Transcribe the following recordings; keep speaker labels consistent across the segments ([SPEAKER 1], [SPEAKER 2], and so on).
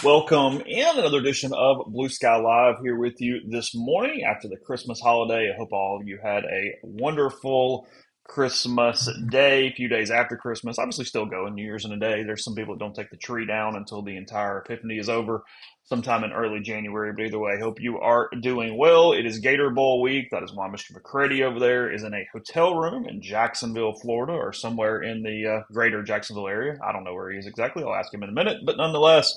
[SPEAKER 1] Welcome in another edition of Blue Sky Live here with you this morning after the Christmas holiday. I hope all of you had a wonderful Christmas day, a few days after Christmas. Obviously, still going New Year's in a day. There's some people that don't take the tree down until the entire Epiphany is over, sometime in early January. But either way, I hope you are doing well. It is Gator Bowl week. That is why Mr. McCready over there is in a hotel room in Jacksonville, Florida, or somewhere in the greater Jacksonville area. I don't know where he is exactly. I'll ask him in a minute. But nonetheless,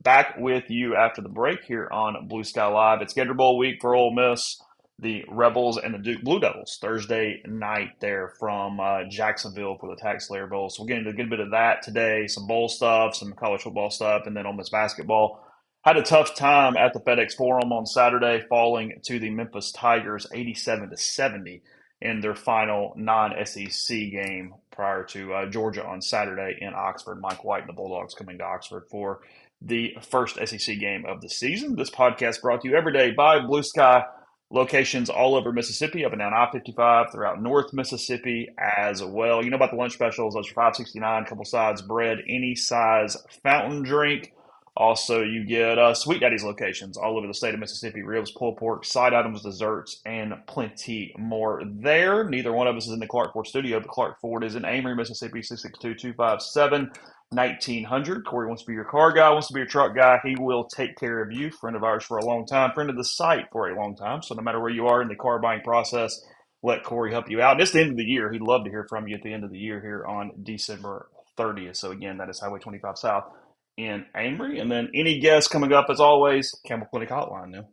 [SPEAKER 1] back with you after the break here on Blue Sky Live. It's Gator Bowl week for Ole Miss, the Rebels, and the Duke Blue Devils Thursday night there from Jacksonville for the Tax Slayer Bowl. So we'll get into a good bit of that today, some bowl stuff, some college football stuff, and then Ole Miss basketball. Had a tough time at the FedEx Forum on Saturday, falling to the Memphis Tigers 87-70 in their final non-SEC game prior to Georgia on Saturday in Oxford. Mike White and the Bulldogs coming to Oxford for the first SEC game of the season. This podcast brought to you every day by Blue Sky, locations all over Mississippi, up and down I-55, throughout North Mississippi as well. You know about the lunch specials. Those are $5.69, couple sides bread, any size fountain drink. Also, you get Sweet Daddy's locations all over the state of Mississippi, ribs, pulled pork, side items, desserts, and plenty more there. Neither one of us is in the Clark Ford studio, but Clark Ford is in Amory, Mississippi, 662-257-1900. Corey wants to be your car guy, wants to be your truck guy. He will take care of you. Friend of ours for a long time, friend of the site for a long time. So no matter where you are in the car buying process, let Corey help you out. And it's the end of the year. He'd love to hear from you at the end of the year here on December 30th. So again, that is Highway 25 South in Amory. And then any guests coming up, as always, Campbell Clinic Hotline now.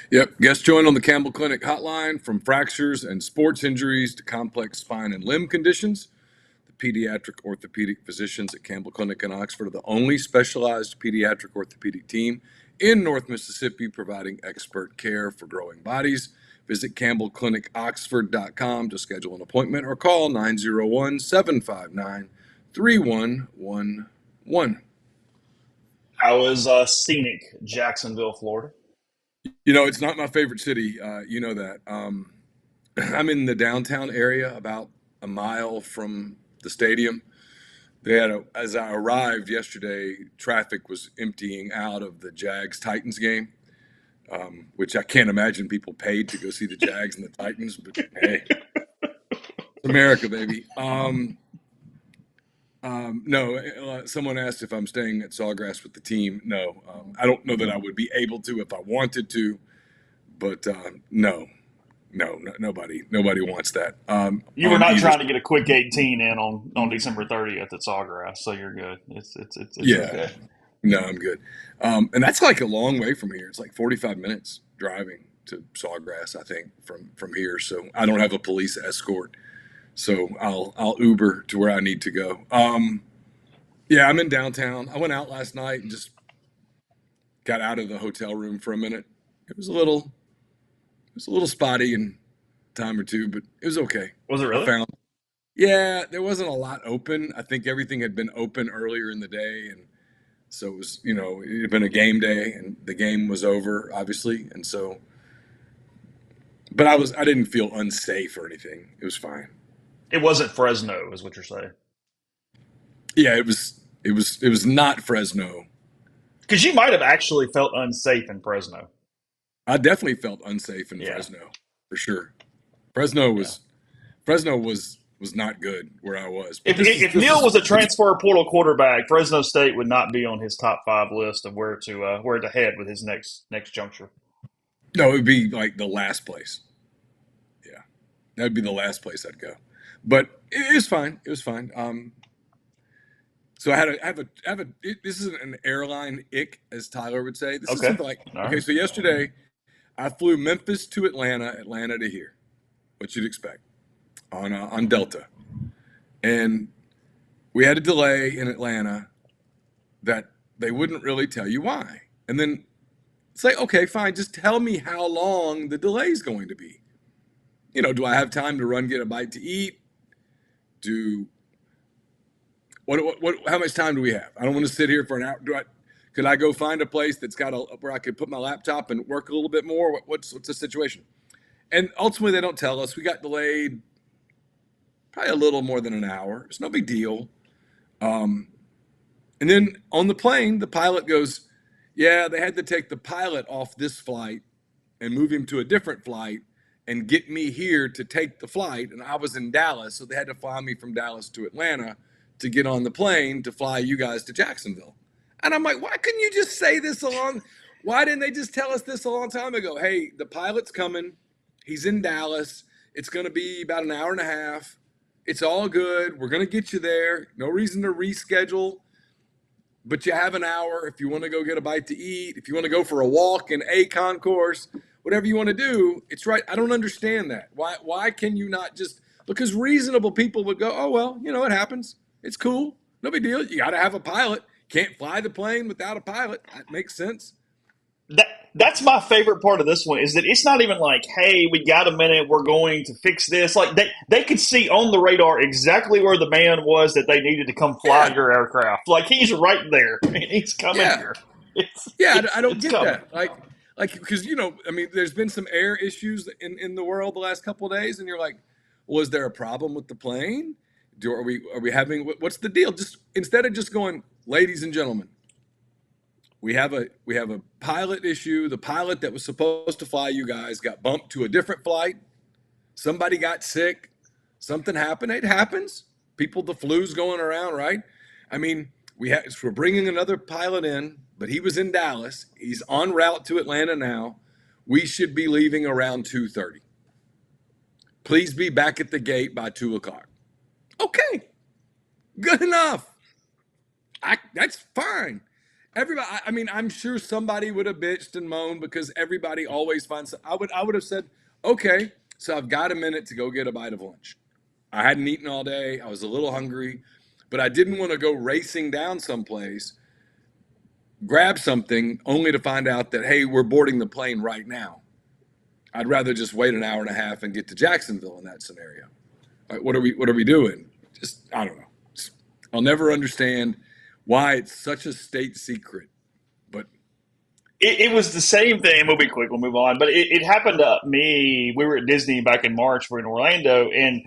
[SPEAKER 2] Yep, guest joined on the Campbell Clinic hotline from fractures and sports injuries to complex spine and limb conditions. The pediatric orthopedic physicians at Campbell Clinic in Oxford are the only specialized pediatric orthopedic team in North Mississippi providing expert care for growing bodies. Visit campbellclinicoxford.com to schedule an appointment or call 901-759-3111.
[SPEAKER 1] How is scenic Jacksonville, Florida?
[SPEAKER 2] You know, it's not my favorite city. You know that. I'm in the downtown area, about a mile from the stadium. As I arrived yesterday, traffic was emptying out of the Jags-Titans game, which I can't imagine people paid to go see the Jags and the Titans, but hey, it's America, baby. No, someone asked if I'm staying at Sawgrass with the team. No, I don't know that I would be able to if I wanted to, but no, nobody wants that.
[SPEAKER 1] You were
[SPEAKER 2] On
[SPEAKER 1] not
[SPEAKER 2] either,
[SPEAKER 1] trying to get a quick 18 in on December 30th at Sawgrass, so you're good. It's
[SPEAKER 2] yeah,
[SPEAKER 1] okay.
[SPEAKER 2] no, I'm good. And that's like a long way from here. It's like 45 minutes driving to Sawgrass, I think, from here. So I don't have a police escort. So I'll Uber to where I need to go. Yeah, I'm in downtown. I went out last night and just got out of the hotel room for a minute. It was a little spotty in time or two, but it was okay.
[SPEAKER 1] Was it
[SPEAKER 2] I
[SPEAKER 1] really?
[SPEAKER 2] found Yeah, there wasn't a lot open. I think everything had been open earlier in the day, and so it was, it had been a game day and the game was over, obviously. And so, but I didn't feel unsafe or anything. It was fine.
[SPEAKER 1] It wasn't Fresno, is what you're saying.
[SPEAKER 2] Yeah, it was not Fresno.
[SPEAKER 1] Because you might have actually felt unsafe in Fresno.
[SPEAKER 2] I definitely felt unsafe in
[SPEAKER 1] Yeah,
[SPEAKER 2] Fresno, for sure. Fresno
[SPEAKER 1] yeah.
[SPEAKER 2] was Fresno was not good where I was. But
[SPEAKER 1] If
[SPEAKER 2] this is
[SPEAKER 1] if
[SPEAKER 2] this
[SPEAKER 1] Neal
[SPEAKER 2] is
[SPEAKER 1] was a
[SPEAKER 2] this,
[SPEAKER 1] transfer portal quarterback, Fresno State would not be on his top five list of where to head with his next juncture.
[SPEAKER 2] no, it would be like the last place. Yeah, that would be the last place I'd go. But it was fine. It was fine. So this is an airline ick, as Tyler would say. This is
[SPEAKER 1] Okay,
[SPEAKER 2] something like,
[SPEAKER 1] all
[SPEAKER 2] okay,
[SPEAKER 1] right.
[SPEAKER 2] so yesterday I flew Memphis to Atlanta to here. What you'd expect on Delta, and we had a delay in Atlanta that they wouldn't really tell you why. And then it's like, okay, fine, just tell me how long the delay is going to be. Do I have time to run get a bite to eat? Do what how much time do we have? I don't want to sit here for an hour. Could I go find a place that's got where I could put my laptop and work a little bit more? What's the situation? And ultimately, they don't tell us. We got delayed probably a little more than an hour. It's no big deal. And then on the plane, the pilot goes, yeah, they had to take the pilot off this flight and move him to a different flight and get me here to take the flight. And I was in Dallas, so they had to fly me from Dallas to Atlanta to get on the plane to fly you guys to Jacksonville. And I'm like, why couldn't you just say this along? Why didn't they just tell us this a long time ago? Hey, the pilot's coming. He's in Dallas. It's going to be about an hour and a half. It's all good. We're going to get you there. No reason to reschedule. But you have an hour if you want to go get a bite to eat, if you want to go for a walk in a concourse, whatever you want to do. It's right. I don't understand that. Why can you not just, because reasonable people would go, oh, well, it happens. It's cool. No big deal. You got to have a pilot. Can't fly the plane without a pilot. That makes sense.
[SPEAKER 1] That's my favorite part of this one is that it's not even like, hey, we got a minute, we're going to fix this. Like they could see on the radar exactly where the man was that they needed to come fly
[SPEAKER 2] Yeah.
[SPEAKER 1] your aircraft. Like he's right there and he's coming
[SPEAKER 2] Yeah.
[SPEAKER 1] here. It's
[SPEAKER 2] Yeah. I
[SPEAKER 1] it's
[SPEAKER 2] don't
[SPEAKER 1] it's
[SPEAKER 2] get
[SPEAKER 1] coming.
[SPEAKER 2] that. Like, because, there's been some air issues in the world the last couple of days. And you're like, well, is there a problem with the plane? Are we having, what's the deal? Just instead of just going, ladies and gentlemen, we have a pilot issue. The pilot that was supposed to fly you guys got bumped to a different flight. Somebody got sick. Something happened. It happens. The flu's going around, right? I mean, we're bringing another pilot in, but he was in Dallas. He's en route to Atlanta now. We should be leaving around 2:30. Please be back at the gate by 2 o'clock. Okay, good enough. That's fine. Everybody, I mean, I'm sure somebody would have bitched and moaned because everybody always finds. I would have said, okay, so I've got a minute to go get a bite of lunch. I hadn't eaten all day. I was a little hungry, but I didn't want to go racing down someplace, grab something, only to find out that, hey, we're boarding the plane right now. I'd rather just wait an hour and a half and get to Jacksonville in that scenario. Like, what are we doing? Just, I don't know. I'll never understand why it's such a state secret. But
[SPEAKER 1] It was the same thing. We'll be quick. We'll move on. But it happened to me. We were at Disney back in March. We're in Orlando, and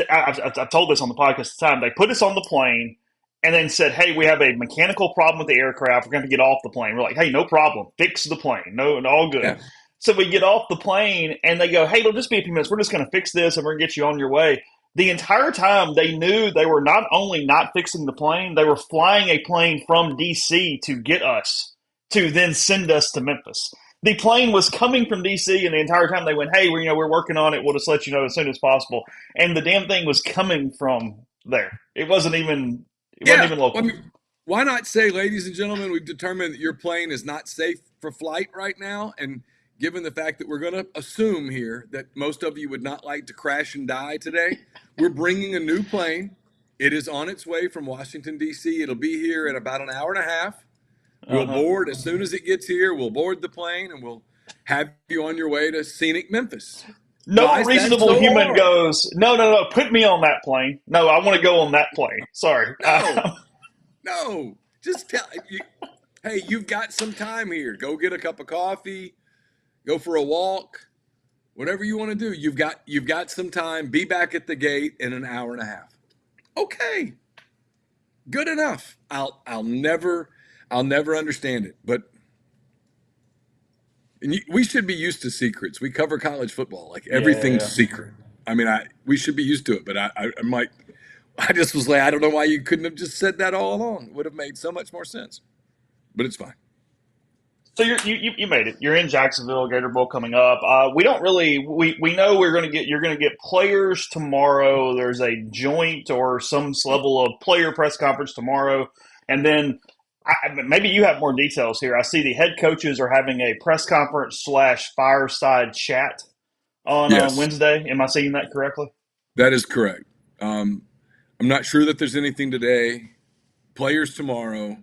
[SPEAKER 1] I've told this on the podcast at the time. They put us on the plane and then said, "Hey, we have a mechanical problem with the aircraft. We're going to get off the plane." We're like, "Hey, no problem. Fix the plane. No, all good."
[SPEAKER 2] yeah,
[SPEAKER 1] So we get off the plane, and they go, "Hey, it'll just be a few minutes. We're just going to fix this, and we're going to get you on your way." The entire time, they knew they were not only not fixing the plane, they were flying a plane from DC to get us to then send us to Memphis. The plane was coming from DC, and the entire time they went, "Hey, we're working on it. We'll just let you know as soon as possible." And the damn thing was coming from there. It wasn't even
[SPEAKER 2] I
[SPEAKER 1] local.
[SPEAKER 2] mean, why not say, ladies and gentlemen, we've determined that your plane is not safe for flight right now, and given the fact that we're going to assume here that most of you would not like to crash and die today, we're bringing a new plane. It is on its way from Washington, D.C. It'll be here in about an hour and a half.
[SPEAKER 1] Uh
[SPEAKER 2] We'll
[SPEAKER 1] huh.
[SPEAKER 2] board as soon as it gets here. We'll board the plane and we'll have you on your way to scenic Memphis. Why
[SPEAKER 1] No
[SPEAKER 2] is that
[SPEAKER 1] reasonable
[SPEAKER 2] so
[SPEAKER 1] human
[SPEAKER 2] hard?
[SPEAKER 1] goes, no, no, no, put me on that plane. No, I want to go on that plane. Sorry.
[SPEAKER 2] No, no. Just tell you, hey, you've got some time here. Go get a cup of coffee, go for a walk, whatever you want to do. You've got some time. Be back at the gate in an hour and a half. Okay, good enough. I'll never understand it. But we should be used to secrets. We cover college football, like everything's
[SPEAKER 1] Yeah.
[SPEAKER 2] secret. I mean, we should be used to it. But I'm like, I just was like, I don't know why you couldn't have just said that all along. It would have made so much more sense. But it's fine.
[SPEAKER 1] So you made it. You're in Jacksonville, Gator Bowl coming up. We don't really we know you're going to get players tomorrow. There's a joint or some level of player press conference tomorrow, and then maybe you have more details here. I see the head coaches are having a press conference slash fireside chat on
[SPEAKER 2] Yes,
[SPEAKER 1] Wednesday. Am I seeing that correctly?
[SPEAKER 2] that is correct. Um, I'm not sure that there's anything today. Players tomorrow,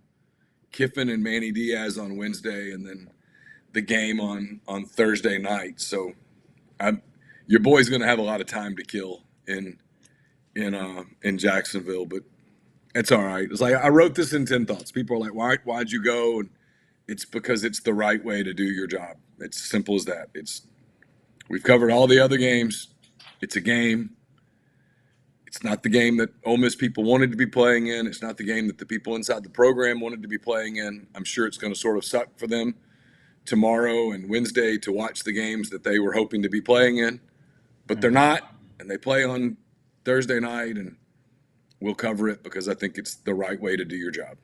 [SPEAKER 2] Kiffin and Manny Diaz on Wednesday, and then the game on Thursday night. So I'm, your boy's going to have a lot of time to kill in Jacksonville, but it's all right. It's like I wrote this in 10 thoughts. People are like, why'd you go? And it's because it's the right way to do your job. It's simple as that. We've covered all the other games. It's a game. It's not the game that Ole Miss people wanted to be playing in. It's not the game that the people inside the program wanted to be playing in. I'm sure it's going to sort of suck for them tomorrow and Wednesday to watch the games that they were hoping to be playing in, but they're not, and they play on Thursday night, and we'll cover it because I think it's the right way to do your job.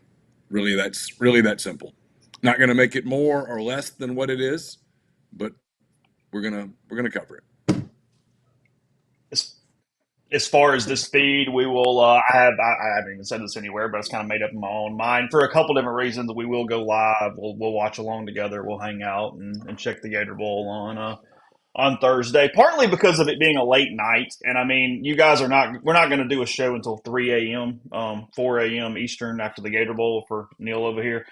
[SPEAKER 2] That's really that simple. Not going to make it more or less than what it is, but we're gonna cover it.
[SPEAKER 1] As far as this feed, we will. I haven't even said this anywhere, but it's kind of made up in my own mind for a couple different reasons. We will go live. We'll watch along together. We'll hang out and check the Gator Bowl on Thursday. Partly because of it being a late night, and I mean, you guys are not. We're not going to do a show until 3 a.m., 4 a.m. Eastern after the Gator Bowl for Neal over here.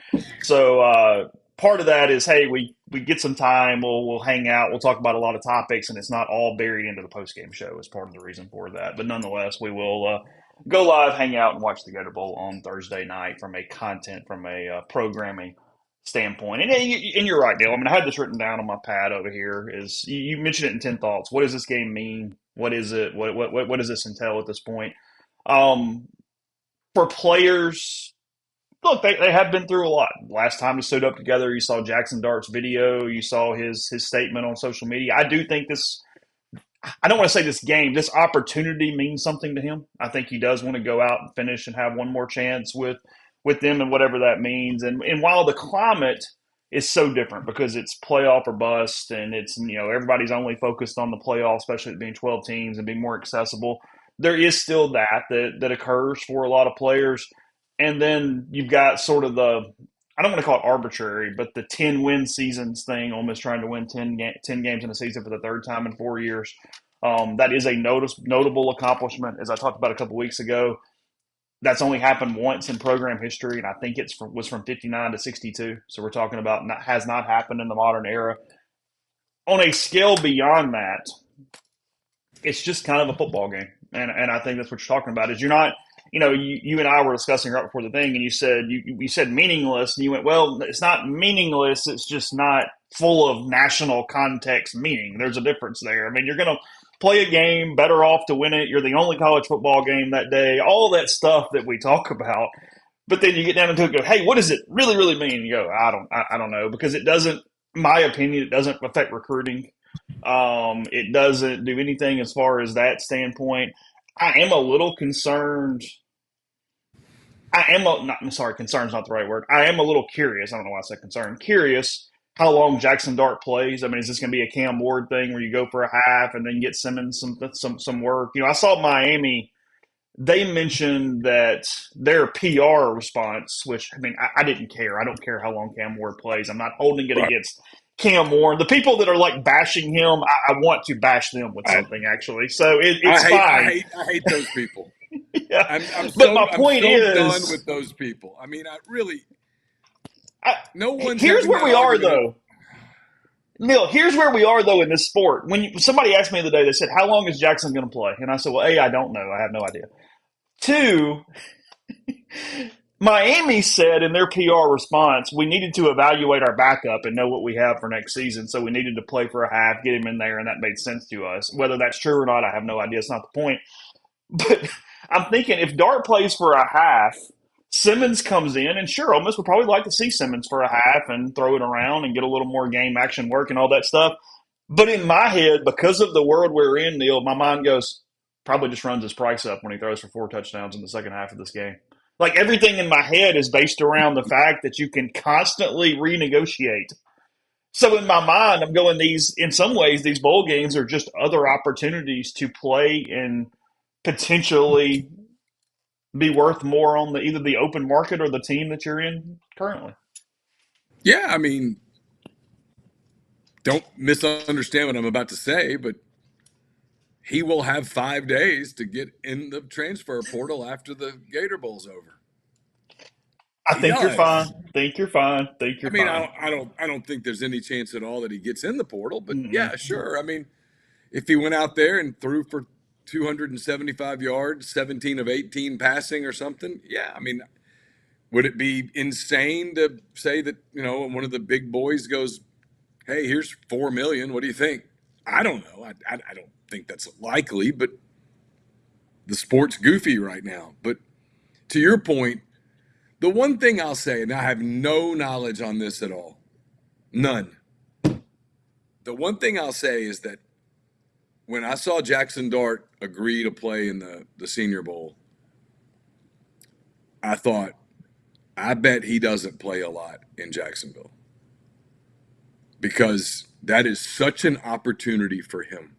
[SPEAKER 1] So part of that is, hey, we get some time. We'll hang out. We'll talk about a lot of topics, and it's not all buried into the post game show. Is part of the reason for that. But nonetheless, we will go live, hang out, and watch the Gator Bowl on Thursday night from a programming standpoint. And you're right, Dale. I mean, I had this written down on my pad over here. Is you mentioned it in 10 thoughts. What does this game mean? What is it? What does this entail at this point? Um, for players, look, they have been through a lot. Last time we stood up together, you saw Jackson Dart's video. You saw his statement on social media. I do think this. I don't want to say this game. This opportunity means something to him. I think he does want to go out and finish and have one more chance with them and whatever that means. And while the climate is so different because it's playoff or bust, and it's everybody's only focused on the playoff, especially it being 12 teams and being more accessible. There is still that occurs for a lot of players. And then you've got sort of I don't want to call it arbitrary, but the 10 win seasons thing, almost trying to win 10 games in a season for the third time in 4 years. That is a notable accomplishment. As I talked about a couple weeks ago, that's only happened once in program history, and I think was from 59 to 62. So we're talking about has not happened in the modern era. On a scale beyond that, it's just kind of a football game, and I think that's what you're talking about. Is you're not, you and I were discussing right before the thing, and you said meaningless, and you went, well, it's not meaningless. It's just not full of national context meaning. There's a difference there. I mean, you're going to play a game, better off to win it. You're the only college football game that day. All that stuff that we talk about, but then you get down into it, and go, hey, what does it really, really mean? And you go, I don't know, because it doesn't. In my opinion, it doesn't affect recruiting. It doesn't do anything as far as that standpoint. I am a little concerned. I'm sorry, concerned is not the right word. I am a little curious. I don't know why I said concerned. Curious how long Jackson Dart plays. I mean, is this going to be a Cam Ward thing where you go for a half and then get Simmons some work? I saw Miami. They mentioned that their PR response, which I mean, I didn't care. I don't care how long Cam Ward plays. I'm not holding it
[SPEAKER 2] Right.
[SPEAKER 1] against Cam Ward. The people that are like bashing him, I want to bash them with
[SPEAKER 2] I,
[SPEAKER 1] something actually. So
[SPEAKER 2] I
[SPEAKER 1] it's
[SPEAKER 2] hate
[SPEAKER 1] fine.
[SPEAKER 2] I hate those people.
[SPEAKER 1] Yeah.
[SPEAKER 2] I'm
[SPEAKER 1] But
[SPEAKER 2] so
[SPEAKER 1] my
[SPEAKER 2] I'm
[SPEAKER 1] point
[SPEAKER 2] so done
[SPEAKER 1] is,
[SPEAKER 2] with those people. I mean, I really
[SPEAKER 1] I,
[SPEAKER 2] no one's
[SPEAKER 1] here's
[SPEAKER 2] having
[SPEAKER 1] where
[SPEAKER 2] that
[SPEAKER 1] we are
[SPEAKER 2] argument.
[SPEAKER 1] though. Neal, here's where we are though in this sport. When somebody asked me the other day, they said, "How long is Jackson going to play?" And I said, "Well, A, I don't know. I have no idea. Two, Miami said in their PR response, we needed to evaluate our backup and know what we have for next season. So we needed to play for a half, get him in there, and that made sense to us. Whether that's true or not, I have no idea. It's not the point. But I'm thinking if Dart plays for a half, Simmons comes in, and sure, Ole Miss would probably like to see Simmons for a half and throw it around and get a little more game action work and all that stuff. But in my head, because of the world we're in, Neal, my mind goes, probably just runs his price up when he throws for 4 touchdowns in the second half of this game. Like everything in my head is based around the fact that you can constantly renegotiate. So in my mind, I'm going in some ways, these bowl games are just other opportunities to play and potentially be worth more on either the open market or the team that you're in currently.
[SPEAKER 2] Yeah, I mean, don't misunderstand what I'm about to say, but he will have 5 days to get in the transfer portal after the Gator Bowl's over.
[SPEAKER 1] I
[SPEAKER 2] He
[SPEAKER 1] think you're fine.
[SPEAKER 2] does.
[SPEAKER 1] Think you're fine. Think
[SPEAKER 2] I
[SPEAKER 1] you're
[SPEAKER 2] mean,
[SPEAKER 1] fine.
[SPEAKER 2] I don't think there's any chance at all that he gets in the portal. But
[SPEAKER 1] Mm-mm.
[SPEAKER 2] yeah, sure. I mean, if he went out there and threw for 275 yards, 17 of 18 passing or something, yeah. I mean, would it be insane to say that one of the big boys goes, "Hey, here's 4 million. What do you think?" I don't know. I don't think that's likely, but the sport's goofy right now. But to your point, the one thing I'll say, and I have no knowledge on this at all, none. The one thing I'll say is that when I saw Jackson Dart agree to play in the Senior Bowl, I thought, I bet he doesn't play a lot in Jacksonville because that is such an opportunity for him.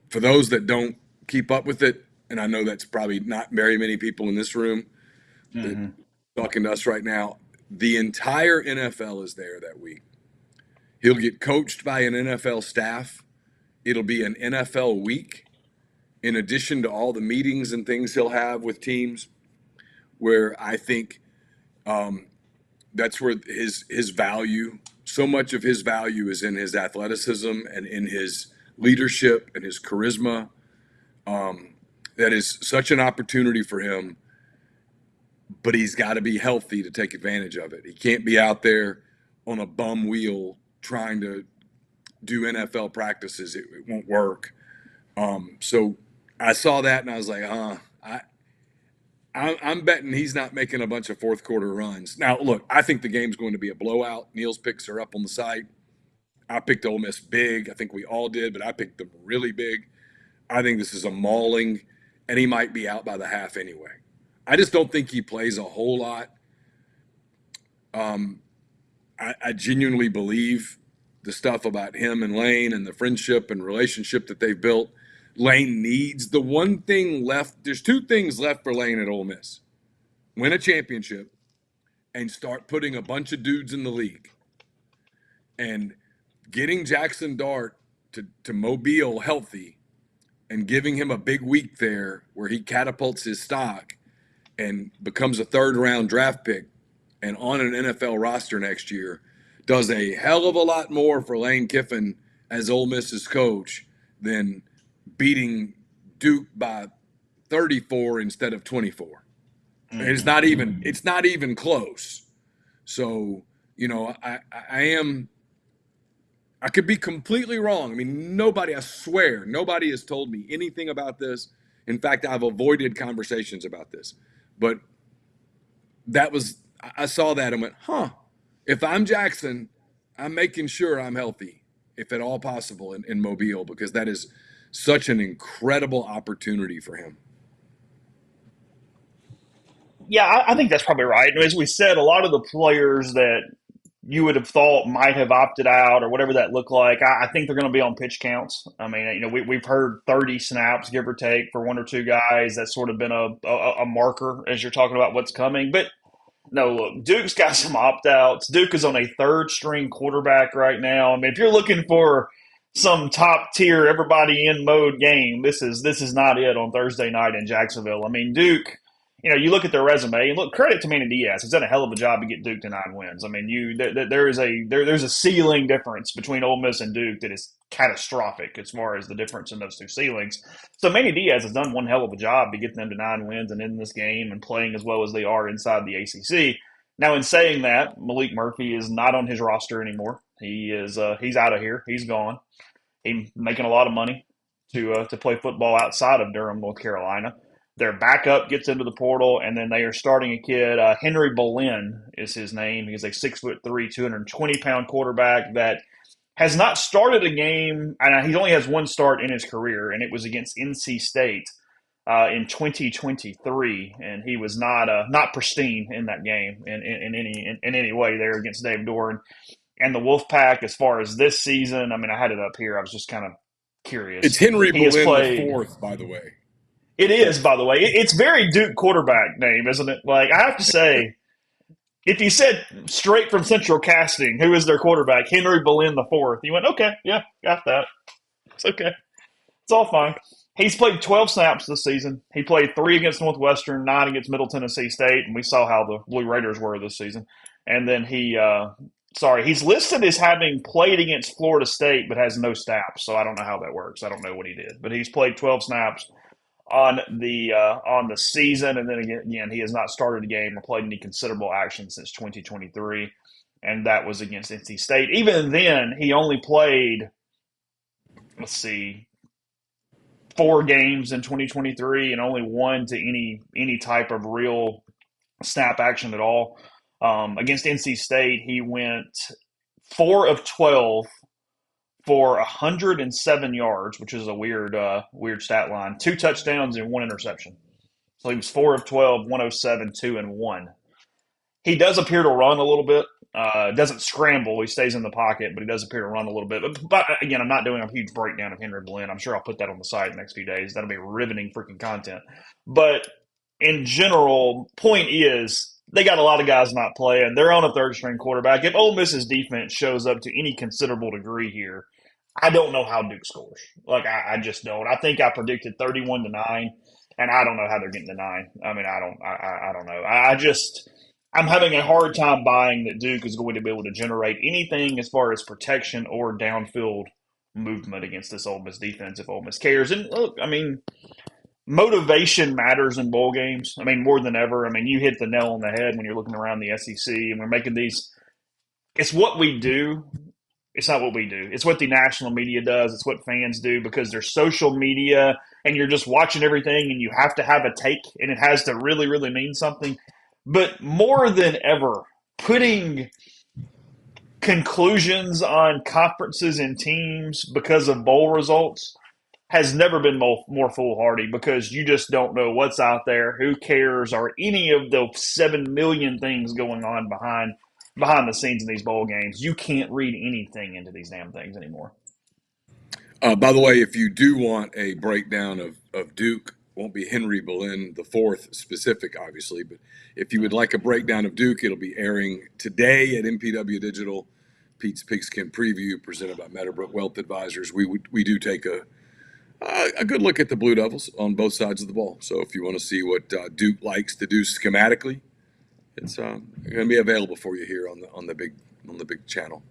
[SPEAKER 2] For those that don't keep up with it, and I know that's probably not very many people in this room that
[SPEAKER 1] Mm-hmm.
[SPEAKER 2] talking to us right now, the entire NFL is there that week. He'll get coached by an NFL staff. It'll be an NFL week in addition to all the meetings and things he'll have with teams where I think that's where his value, so much of his value is in his athleticism and in his leadership and his charisma. That is such an opportunity for him, but he's got to be healthy to take advantage of it. He can't be out there on a bum wheel trying to do NFL practices. It won't work. So I saw that and I was like, I'm betting he's not making a bunch of fourth quarter runs. Now, look, I think the game's going to be a blowout. Neal's picks are up on the site. I picked Ole Miss big. I think we all did, but I picked them really big. I think this is a mauling, and he might be out by the half anyway. I just don't think he plays a whole lot. I genuinely believe the stuff about him and Lane and the friendship and relationship that they've built. Lane needs the one thing left. There's two things left for Lane at Ole Miss. Win a championship and start putting a bunch of dudes in the league. And getting Jackson Dart to Mobile healthy and giving him a big week there where he catapults his stock and becomes a third-round draft pick and on an NFL roster next year does a hell of a lot more for Lane Kiffin as Ole Miss's coach than beating Duke by 34 instead of 24.
[SPEAKER 1] Mm-hmm.
[SPEAKER 2] It's not even close. So, I could be completely wrong. I mean, I swear, nobody has told me anything about this. In fact, I've avoided conversations about this. But I saw that and went, if I'm Jackson, I'm making sure I'm healthy, if at all possible, in Mobile, because that is such an incredible opportunity for him.
[SPEAKER 1] Yeah, I think that's probably right. As we said, a lot of the players that you would have thought might have opted out or whatever that looked like, I think they're going to be on pitch counts. I mean, we've heard 30 snaps, give or take, for one or two guys. That's sort of been a marker as you're talking about what's coming. But no, look, Duke's got some opt outs. Duke is on a third string quarterback right now. I mean, if you're looking for some top tier, everybody in mode game, this is not it on Thursday night in Jacksonville. I mean, Duke. You look at their resume and look. Credit to Manny Diaz; he's done a hell of a job to get Duke to 9 wins. I mean, there's a ceiling difference between Ole Miss and Duke that is catastrophic as far as the difference in those two ceilings. So Manny Diaz has done one hell of a job to get them to 9 wins and in this game and playing as well as they are inside the ACC. Now, in saying that, Malik Murphy is not on his roster anymore. He's out of here. He's gone. He's making a lot of money to play football outside of Durham, North Carolina. Their backup gets into the portal, and then they are starting a kid. Henry Boleyn is his name. He's a 6'3", 220-pound quarterback that has not started a game, and he only has one start in his career, and it was against NC State in 2023, and he was not pristine in that game in any way there against Dave Doran. And the Wolfpack, as far as this season, I mean, I had it up here. I was just kind of curious.
[SPEAKER 2] It's Henry
[SPEAKER 1] He has
[SPEAKER 2] Boleyn the
[SPEAKER 1] played.
[SPEAKER 2] fourth, by the way.
[SPEAKER 1] It is, by the way. It's very Duke quarterback name, isn't it? Like, I have to say, if you said straight from Central Casting, who is their quarterback, Henry Boleyn the fourth, you went, okay, yeah, got that. It's okay. It's all fine. He's played 12 snaps this season. He played 3 against Northwestern, 9 against Middle Tennessee State, and we saw how the Blue Raiders were this season. And then he's listed as having played against Florida State but has no snaps, so I don't know how that works. I don't know what he did. But he's played 12 snaps on the season, and then again, he has not started a game or played any considerable action since 2023, and that was against NC State. Even then, he only played, let's see, 4 games in 2023 and only one to any type of real snap action at all. Against NC State, he went 4 of 12 for 107 yards, which is a weird stat line. 2 touchdowns and 1 interception. So he was 4 of 12, 107, 2 and 1. He does appear to run a little bit. Doesn't scramble. He stays in the pocket, but he does appear to run a little bit. But again, I'm not doing a huge breakdown of Henry Blinn. I'm sure I'll put that on the site in the next few days. That'll be riveting freaking content. But in general, point is they got a lot of guys not playing. They're on a third string quarterback. If Ole Miss's defense shows up to any considerable degree here, I don't know how Duke scores. Like I just don't. I think I predicted 31-9, and I don't know how they're getting to 9. I mean, I don't know. I just I'm having a hard time buying that Duke is going to be able to generate anything as far as protection or downfield movement against this Ole Miss defense if Ole Miss cares. And look, I mean, motivation matters in bowl games. I mean, more than ever. I mean, you hit the nail on the head when you're looking around the SEC and we're making these. It's what we do. It's not what we do. It's what the national media does. It's what fans do because there's social media and you're just watching everything and you have to have a take and it has to really, really mean something. But more than ever, putting conclusions on conferences and teams because of bowl results has never been more foolhardy because you just don't know what's out there, who cares, or any of the 7 million things going on behind the scenes in these bowl games. You can't read anything into these damn things anymore.
[SPEAKER 2] By the way, if you do want a breakdown of Duke, won't be Henry Boleyn the fourth specific, obviously, but if you would like a breakdown of Duke, it'll be airing today at MPW Digital. Pete's Pigskin Preview presented by Meadowbrook Wealth Advisors. We do take a good look at the Blue Devils on both sides of the ball. So if you want to see what Duke likes to do schematically, it's going to be available for you here on the big channel.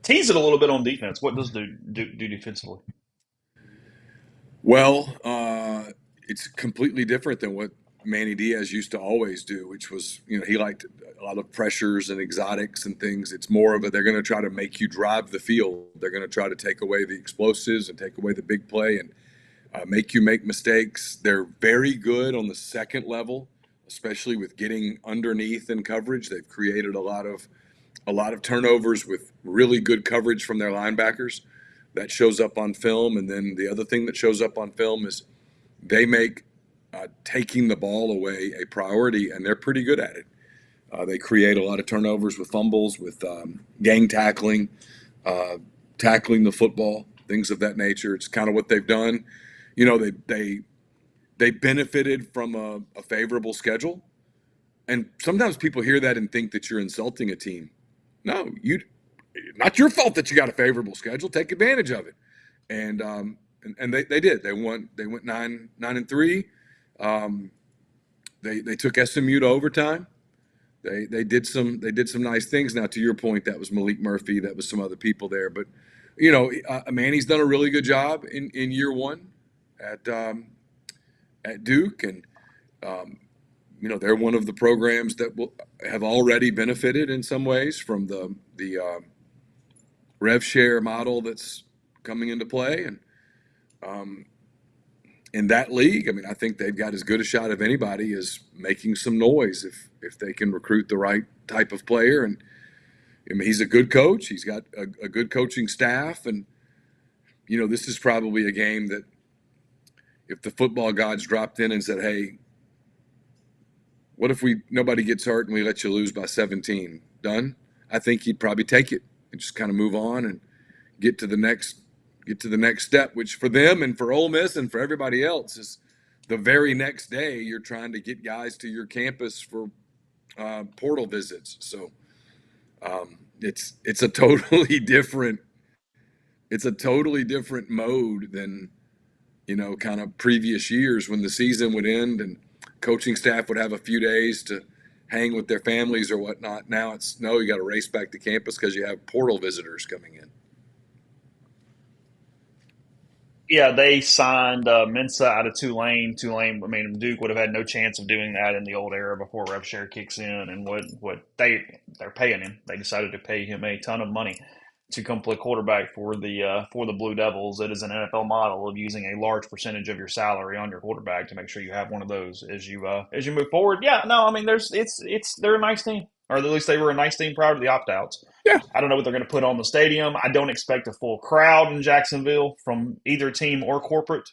[SPEAKER 1] Tease it a little bit on defense. What does Duke do defensively?
[SPEAKER 2] Well, it's completely different than what Manny Diaz used to always do, which was, he liked a lot of pressures and exotics and things. It's more of they're going to try to make you drive the field. They're going to try to take away the explosives and take away the big play and make you make mistakes. They're very good on the second level, especially with getting underneath in coverage. They've created a lot of turnovers with really good coverage from their linebackers. That shows up on film. And then the other thing that shows up on film is they make taking the ball away a priority, and they're pretty good at it. They create a lot of turnovers with fumbles, with gang tackling, tackling the football, things of that nature. It's kind of what they've done. They benefited from a favorable schedule. And sometimes people hear that and think that you're insulting a team. No, not your fault that you got a favorable schedule. Take advantage of it. And they did. They went 9-3. They took SMU to overtime. They did some nice things. Now, to your point, that was Malik Murphy. That was some other people there. But Manny's done a really good job in year one at Duke, and they're one of the programs that will have already benefited in some ways from the rev share model that's coming into play. And in that league, I mean, I think they've got as good a shot of anybody as making some noise if they can recruit the right type of player. And I mean, he's a good coach. He's got a good coaching staff. And, this is probably a game that if the football gods dropped in and said, hey, what if nobody gets hurt and we let you lose by 17? Done? I think he'd probably take it and just kind of move on and get to the next step, which for them and for Ole Miss and for everybody else is the very next day you're trying to get guys to your campus for portal visits. So it's a totally different mode than kind of previous years when the season would end and coaching staff would have a few days to hang with their families or whatnot. Now you got to race back to campus because you have portal visitors coming in.
[SPEAKER 1] Yeah, they signed Mensa out of Tulane. Tulane, I mean, Duke would have had no chance of doing that in the old era before rev share kicks in. And what they're paying him, they decided to pay him a ton of money. to come play quarterback for the Blue Devils. It is an NFL model of using a large percentage of your salary on your quarterback to make sure you have one of those as you move forward. Yeah, no, I mean they're a nice team, or at least they were a nice team prior to the opt outs.
[SPEAKER 2] Yeah.
[SPEAKER 1] I don't know what they're going to put on the stadium. I don't expect a full crowd in Jacksonville from either team or corporate.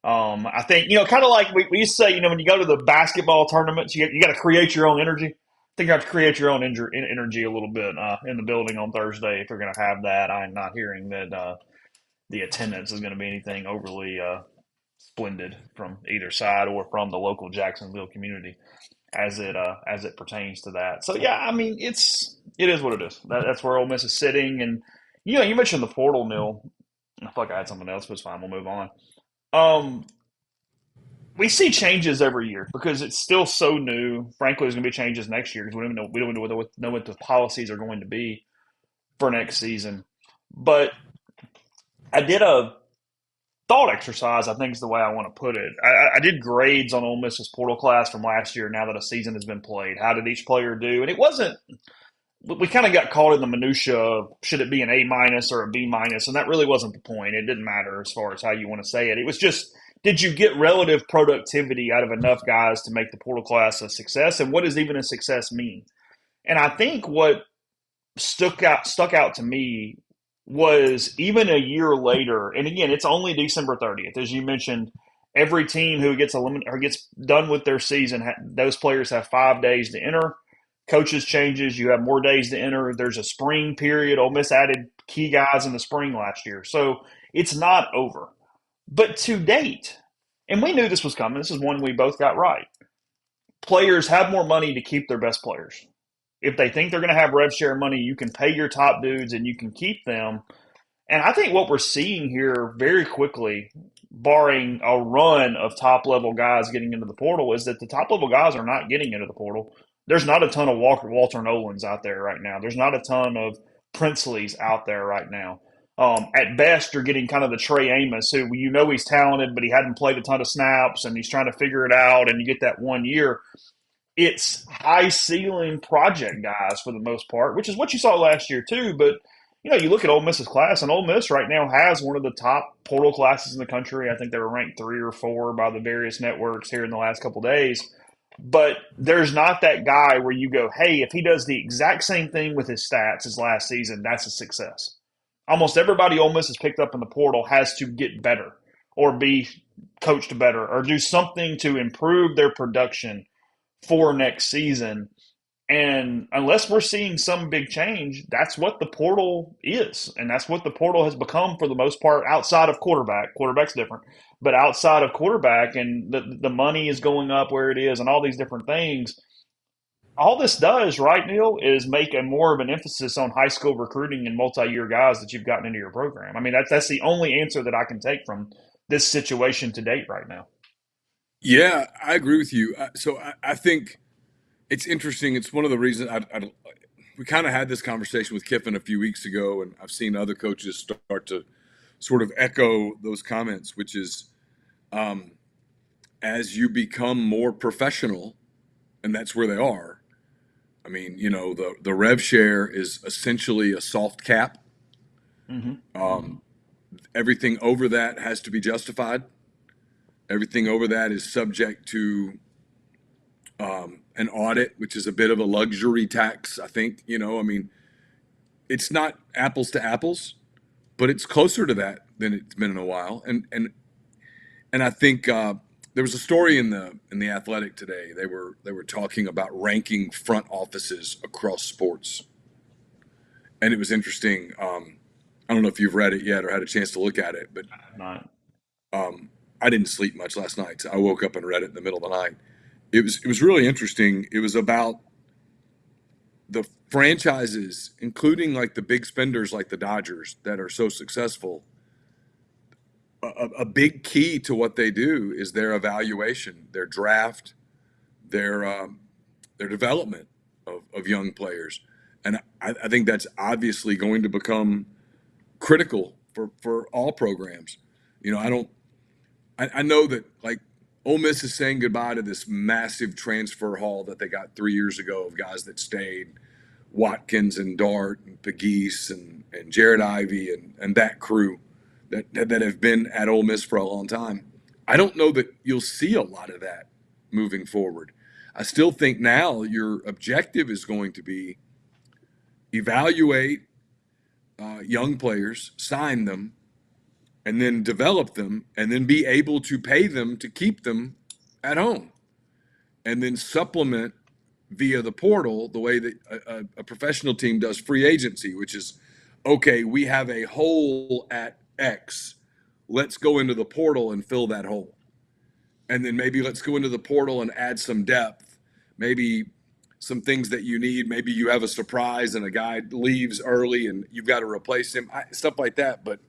[SPEAKER 1] I think, kind of like we used to say, when you go to the basketball tournaments, you got to create your own energy. I think you have to create your own energy a little bit in the building on Thursday if you're going to have that. I'm not hearing that the attendance is going to be anything overly splendid from either side or from the local Jacksonville community as it pertains to that. So yeah, I mean it is what it is. That's where Ole Miss is sitting, and you mentioned the portal, Neal. I feel like I had something else, but it's fine. We'll move on. Um, we see changes every year because it's still so new. Frankly, there's going to be changes next year because we don't know what the policies are going to be for next season. But I did a thought exercise. I think is the way I want to put it. I did grades on Ole Miss's portal class from last year. Now that a season has been played, how did each player do? And it wasn't. We kind of got caught in the minutia of should it be an A minus or a B minus, and that really wasn't the point. It didn't matter as far as how you want to say it. It was just did you get relative productivity out of enough guys to make the portal class a success, and what does even a success mean? And I think what stuck out to me was even a year later, and again, it's only December 30th, as you mentioned. Every team who gets eliminated or gets done with their season, those players have 5 days to enter. Coaches changes, you have more days to enter. There's a spring period. Ole Miss added key guys in the spring last year, so it's not over. But to date, and we knew this was coming. This is one we both got right. Players have more money to keep their best players. If they think they're going to have rev share money, you can pay your top dudes and you can keep them. And I think what we're seeing here very quickly, barring a run of top level guys getting into the portal, is that the top level guys are not getting into the portal. There's not a ton of Walter Nolans out there right now. There's not a ton of Princeleys out there right now. At best, you're getting kind of the Trey Amos, who he's talented, but he hadn't played a ton of snaps and he's trying to figure it out. And you get that 1 year. It's high ceiling project guys for the most part, which is what you saw last year too. But you look at Ole Miss's class, and Ole Miss right now has one of the top portal classes in the country. I think they were ranked 3 or 4 by the various networks here in the last couple of days. But there's not that guy where you go, hey, if he does the exact same thing with his stats as last season, that's a success. Almost everybody Ole Miss has picked up in the portal has to get better or be coached better or do something to improve their production for next season. And unless we're seeing some big change, that's what the portal is. And that's what the portal has become for the most part outside of quarterback. Quarterback's different. But outside of quarterback and the money is going up where it is and all these different things, all this does, right, Neal, is make a more of an emphasis on high school recruiting and multi-year guys that you've gotten into your program. I mean, that's the only answer that I can take from this situation to date right now.
[SPEAKER 2] Yeah, I agree with you. So I think it's interesting. It's one of the reasons we kind of had this conversation with Kiffin a few weeks ago, and I've seen other coaches start to sort of echo those comments, which is as you become more professional, and that's where they are. I mean, the rev share is essentially a soft cap.
[SPEAKER 1] Mm-hmm.
[SPEAKER 2] Everything over that has to be justified. Everything over that is subject to an audit, which is a bit of a luxury tax, I think. I mean, it's not apples to apples, but it's closer to that than it's been in a while. And I think there was a story in the Athletic today. They were talking about ranking front offices across sports, and it was interesting. I don't know if you've read it yet or had a chance to look at it, but
[SPEAKER 1] Not.
[SPEAKER 2] I didn't sleep much last night. So I woke up and read it in the middle of the night. It was really interesting. It was about the franchises, including like the big spenders like the Dodgers that are so successful. A big key to what they do is their evaluation, their draft, their development of young players, and I think that's obviously going to become critical for all programs. I don't. I know that like Ole Miss is saying goodbye to this massive transfer haul that they got 3 years ago of guys that stayed, Watkins and Dart and Pegues and Jared Ivey and that crew that have been at Ole Miss for a long time. I don't know that you'll see a lot of that moving forward. I still think now your objective is going to be evaluate young players, sign them, and then develop them, and then be able to pay them to keep them at home, and then supplement via the portal the way that a professional team does free agency, which is, okay, we have a hole at X. Let's go into the portal and fill that hole. And then maybe let's go into the portal and add some depth, maybe some things that you need. Maybe you have a surprise and a guy leaves early and you've got to replace him, stuff like that. But,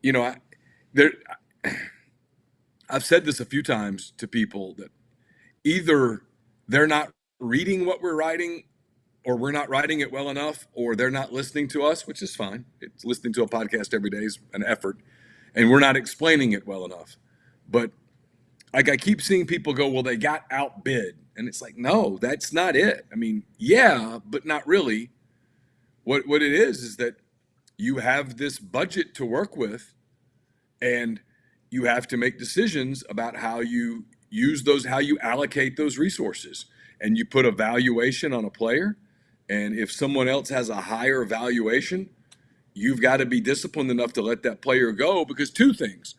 [SPEAKER 2] you know, I've said this a few times to people that either they're not reading what we're writing, or we're not writing it well enough, or they're not listening to us, which is fine. It's listening to a podcast every day is an effort, and we're not explaining it well enough. But like I keep seeing people go, well, they got outbid. And it's like, no, that's not it. I mean, yeah, but not really. What it is that you have this budget to work with, and you have to make decisions about how you use those, how you allocate those resources. And you put a valuation on a player. And if someone else has a higher valuation, you've got to be disciplined enough to let that player go, because two things.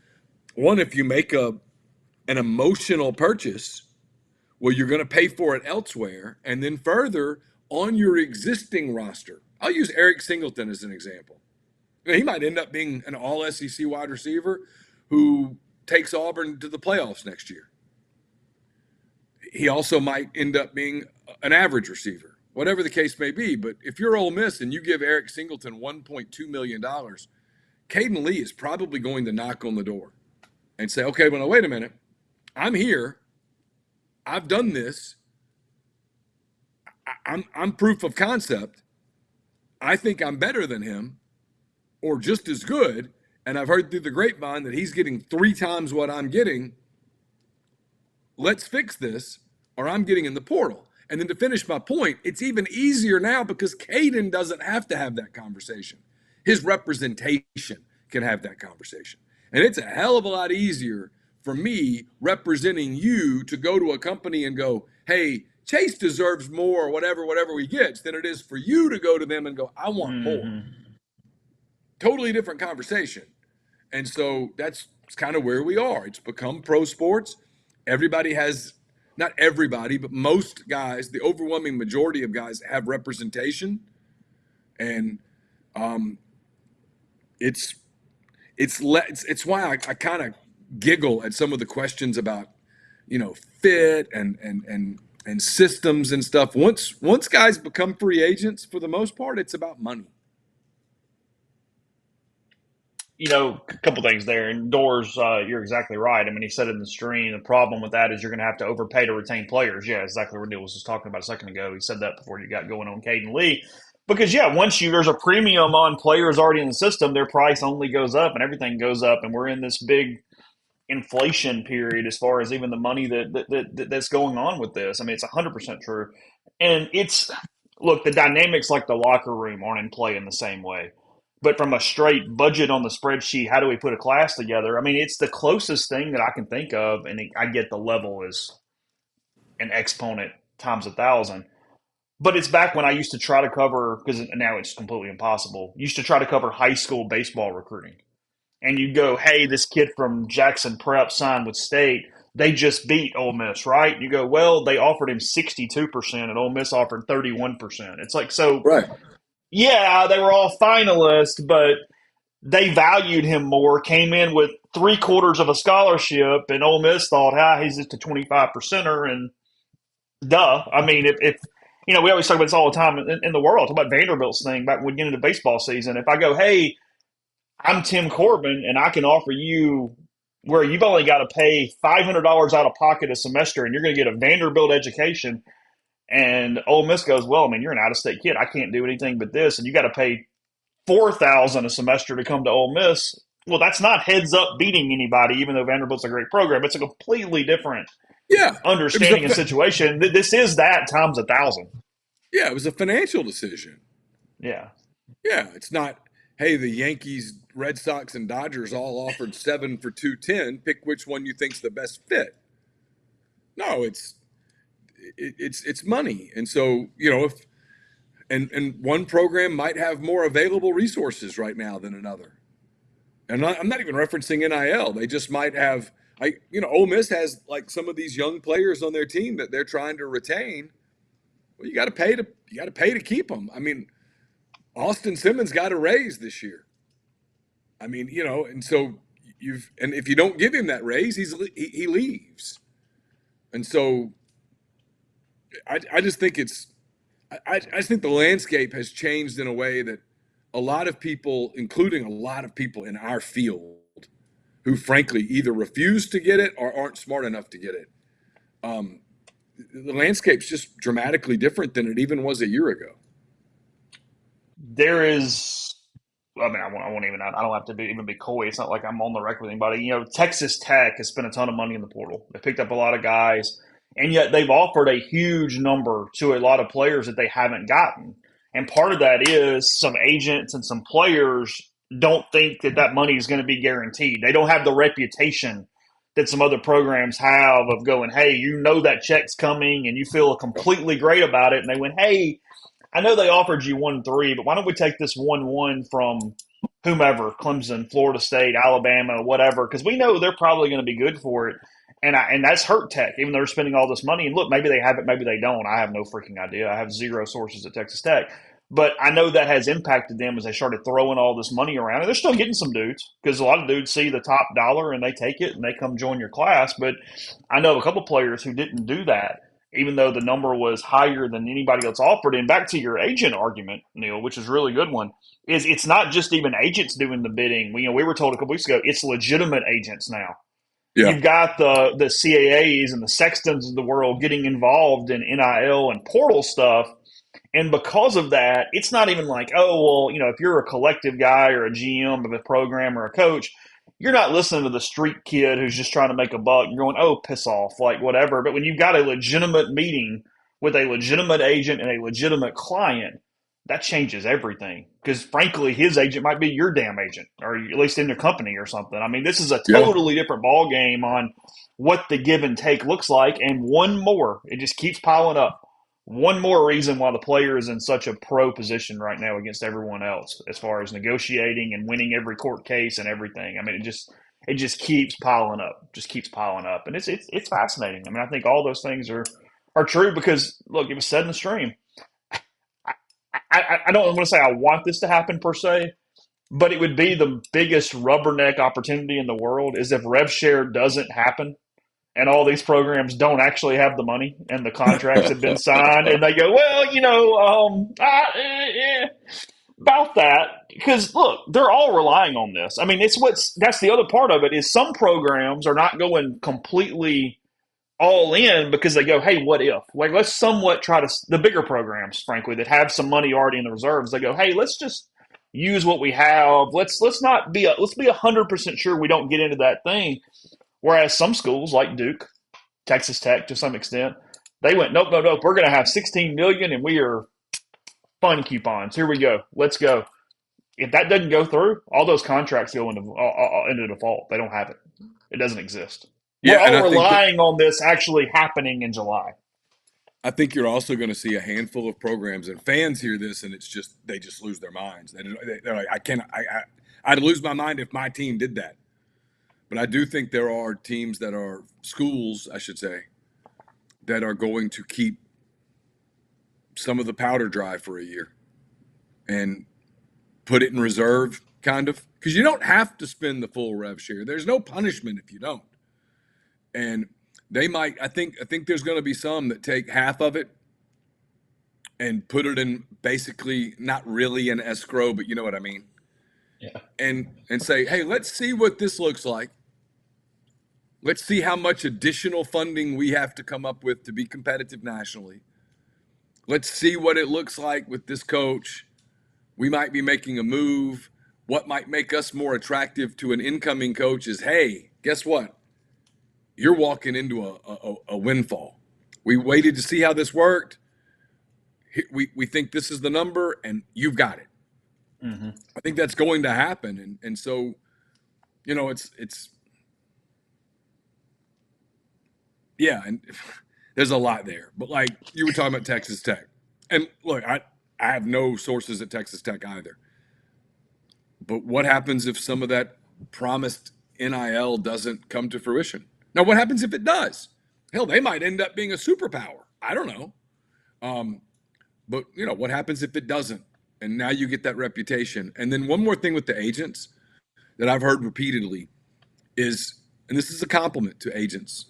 [SPEAKER 2] One, if you make an emotional purchase, well, you're going to pay for it elsewhere. And then further, on your existing roster, I'll use Eric Singleton as an example. You know, he might end up being an all SEC wide receiver who takes Auburn to the playoffs next year. He also might end up being an average receiver, whatever the case may be. But if you're Ole Miss and you give Eric Singleton $1.2 million, Caden Lee is probably going to knock on the door and say, okay, well, now, wait a minute. I'm here. I've done this. I'm proof of concept. I think I'm better than him, or just as good. And I've heard through the grapevine that he's getting 3 times what I'm getting. Let's fix this, or I'm getting in the portal. And then to finish my point, it's even easier now because Caden doesn't have to have that conversation. His representation can have that conversation. And it's a hell of a lot easier for me representing you to go to a company and go, hey, Chase deserves more, whatever he gets, than it is for you to go to them and go, I want more. Totally different conversation. And so that's kind of where we are. It's become pro sports. Everybody has, not everybody, but most guys, the overwhelming majority of guys have representation. And it's why I kind of giggle at some of the questions about, you know, fit and systems and stuff. Once guys become free agents, for the most part, it's about money.
[SPEAKER 1] You know, a couple things there. And Doors, you're exactly right. I mean, he said it in the stream. The problem with that is you're going to have to overpay to retain players. Yeah, exactly what Neal was just talking about a second ago. He said that before you got going on Caden Lee. Because, yeah, there's a premium on players already in the system, their price only goes up and everything goes up. And we're in this big inflation period as far as even the money that's going on with this. I mean, it's 100% true. And look, the dynamics like the locker room aren't in play in the same way. But from a straight budget on the spreadsheet, how do we put a class together? I mean, it's the closest thing that I can think of, and I get the level is an exponent times 1,000. But it's back when I used to try to cover, because now it's completely impossible. Used to try to cover high school baseball recruiting, and you go, "Hey, this kid from Jackson Prep signed with State. They just beat Ole Miss, right?" You go, "Well, they offered him 62%, and Ole Miss offered 31%." It's like, so
[SPEAKER 2] Right.
[SPEAKER 1] yeah, they were all finalists, but they valued him more, came in with 3/4 of a scholarship, and Ole Miss thought, he's just a 25%er, and duh. I mean, if you know, we always talk about this all the time in the world. Talk about Vanderbilt's thing back when we get into baseball season. If I go, hey, I'm Tim Corbin, and I can offer you where you've only got to pay $500 out of pocket a semester, and you're going to get a Vanderbilt education. And Ole Miss goes, well, I mean, you're an out-of-state kid. I can't do anything but this, and you got to pay $4,000 a semester to come to Ole Miss. Well, that's not heads up beating anybody, even though Vanderbilt's a great program. It's a completely different
[SPEAKER 2] Yeah.
[SPEAKER 1] understanding and situation. This is that times 1,000.
[SPEAKER 2] Yeah, it was a financial decision.
[SPEAKER 1] Yeah.
[SPEAKER 2] Yeah, it's not, hey, the Yankees, Red Sox, and Dodgers all offered 7 for 210. Pick which one you think's the best fit. No, it's money. And so, if and one program might have more available resources right now than another. And I'm not even referencing NIL. They just might have, Ole Miss has like some of these young players on their team that they're trying to retain. Well, you got to pay to keep them. I mean, Austin Simmons got a raise this year. I mean, and so and if you don't give him that raise, he leaves. And so I just think I just think the landscape has changed in a way that a lot of people, including a lot of people in our field, who frankly either refuse to get it or aren't smart enough to get it. Um, the landscape's just dramatically different than it even was a year ago.
[SPEAKER 1] There is, I mean, I won't even, I don't have to even be coy. It's not like I'm on the record with anybody. Texas Tech has spent a ton of money in the portal. They picked up a lot of guys, and yet they've offered a huge number to a lot of players that they haven't gotten. And part of that is some agents and some players don't think that that money is going to be guaranteed. They don't have the reputation that some other programs have of going, hey, that check's coming and you feel completely great about it. And they went, hey, I know they offered you 1-3, but why don't we take this 1-1 from whomever, Clemson, Florida State, Alabama, whatever, because we know they're probably going to be good for it. And that's hurt Tech, even though they're spending all this money. And look, maybe they have it, maybe they don't. I have no freaking idea. I have zero sources at Texas Tech. But I know that has impacted them as they started throwing all this money around. And they're still getting some dudes because a lot of dudes see the top dollar and they take it and they come join your class. But I know a couple players who didn't do that, even though the number was higher than anybody else offered. And back to your agent argument, Neal, which is a really good one, is it's not just even agents doing the bidding. We were told a couple weeks ago it's legitimate agents now.
[SPEAKER 2] Yeah.
[SPEAKER 1] You've got the CAAs and the Sextons of the world getting involved in NIL and portal stuff. And because of that, it's not even like, oh, well, if you're a collective guy or a GM of a program or a coach, you're not listening to the street kid who's just trying to make a buck. You're going, oh, piss off, like whatever. But when you've got a legitimate meeting with a legitimate agent and a legitimate client, that changes everything. Because frankly, his agent might be your damn agent, or at least in the company or something. I mean, this is a
[SPEAKER 2] Yeah.
[SPEAKER 1] totally different ball game on what the give and take looks like. And one more, it just keeps piling up. One more reason why the player is in such a pro position right now against everyone else, as far as negotiating and winning every court case and everything. I mean, it just keeps piling up, just keeps piling up, and it's fascinating. I mean, I think all those things are true because look, it was said in the stream. I don't want to say I want this to happen per se, but it would be the biggest rubberneck opportunity in the world is if rev share doesn't happen and all these programs don't actually have the money and the contracts have been signed and they go, well, about that. Because look, they're all relying on this. I mean, that's the other part of it is some programs are not going completely all in because they go, hey, what if? Like, let's somewhat try to, the bigger programs, frankly, that have some money already in the reserves, they go, hey, let's just use what we have. Let's be 100% sure we don't get into that thing. Whereas some schools like Duke, Texas Tech to some extent, they went, nope, nope, nope. We're going to have 16 million and we are fun coupons. Here we go. Let's go. If that doesn't go through, all those contracts go into default. They don't have it. It doesn't exist. We're
[SPEAKER 2] Yeah, and
[SPEAKER 1] all relying on this actually happening in July.
[SPEAKER 2] I think you're also going to see a handful of programs and fans hear this, and they just lose their minds. They're like, I'd lose my mind if my team did that. But I do think there are teams that are schools, I should say, that are going to keep some of the powder dry for a year and put it in reserve, kind of, because you don't have to spend the full rev share. There's no punishment if you don't. And they might. I think there's going to be some that take half of it and put it in basically not really an escrow, but you know what I mean.
[SPEAKER 1] Yeah.
[SPEAKER 2] And say, hey, let's see what this looks like. Let's see how much additional funding we have to come up with to be competitive nationally. Let's see what it looks like with this coach. We might be making a move. What might make us more attractive to an incoming coach is, hey, guess what? You're walking into a windfall. We waited to see how this worked. we think this is the number and you've got it.
[SPEAKER 1] Mm-hmm.
[SPEAKER 2] I think that's going to happen. And so, it's yeah, and there's a lot there. But like you were talking about Texas Tech. And look, I have no sources at Texas Tech either. But what happens if some of that promised NIL doesn't come to fruition? Now, what happens if it does? Hell, they might end up being a superpower. I don't know. But, what happens if it doesn't? And now you get that reputation. And then one more thing with the agents that I've heard repeatedly is, and this is a compliment to agents,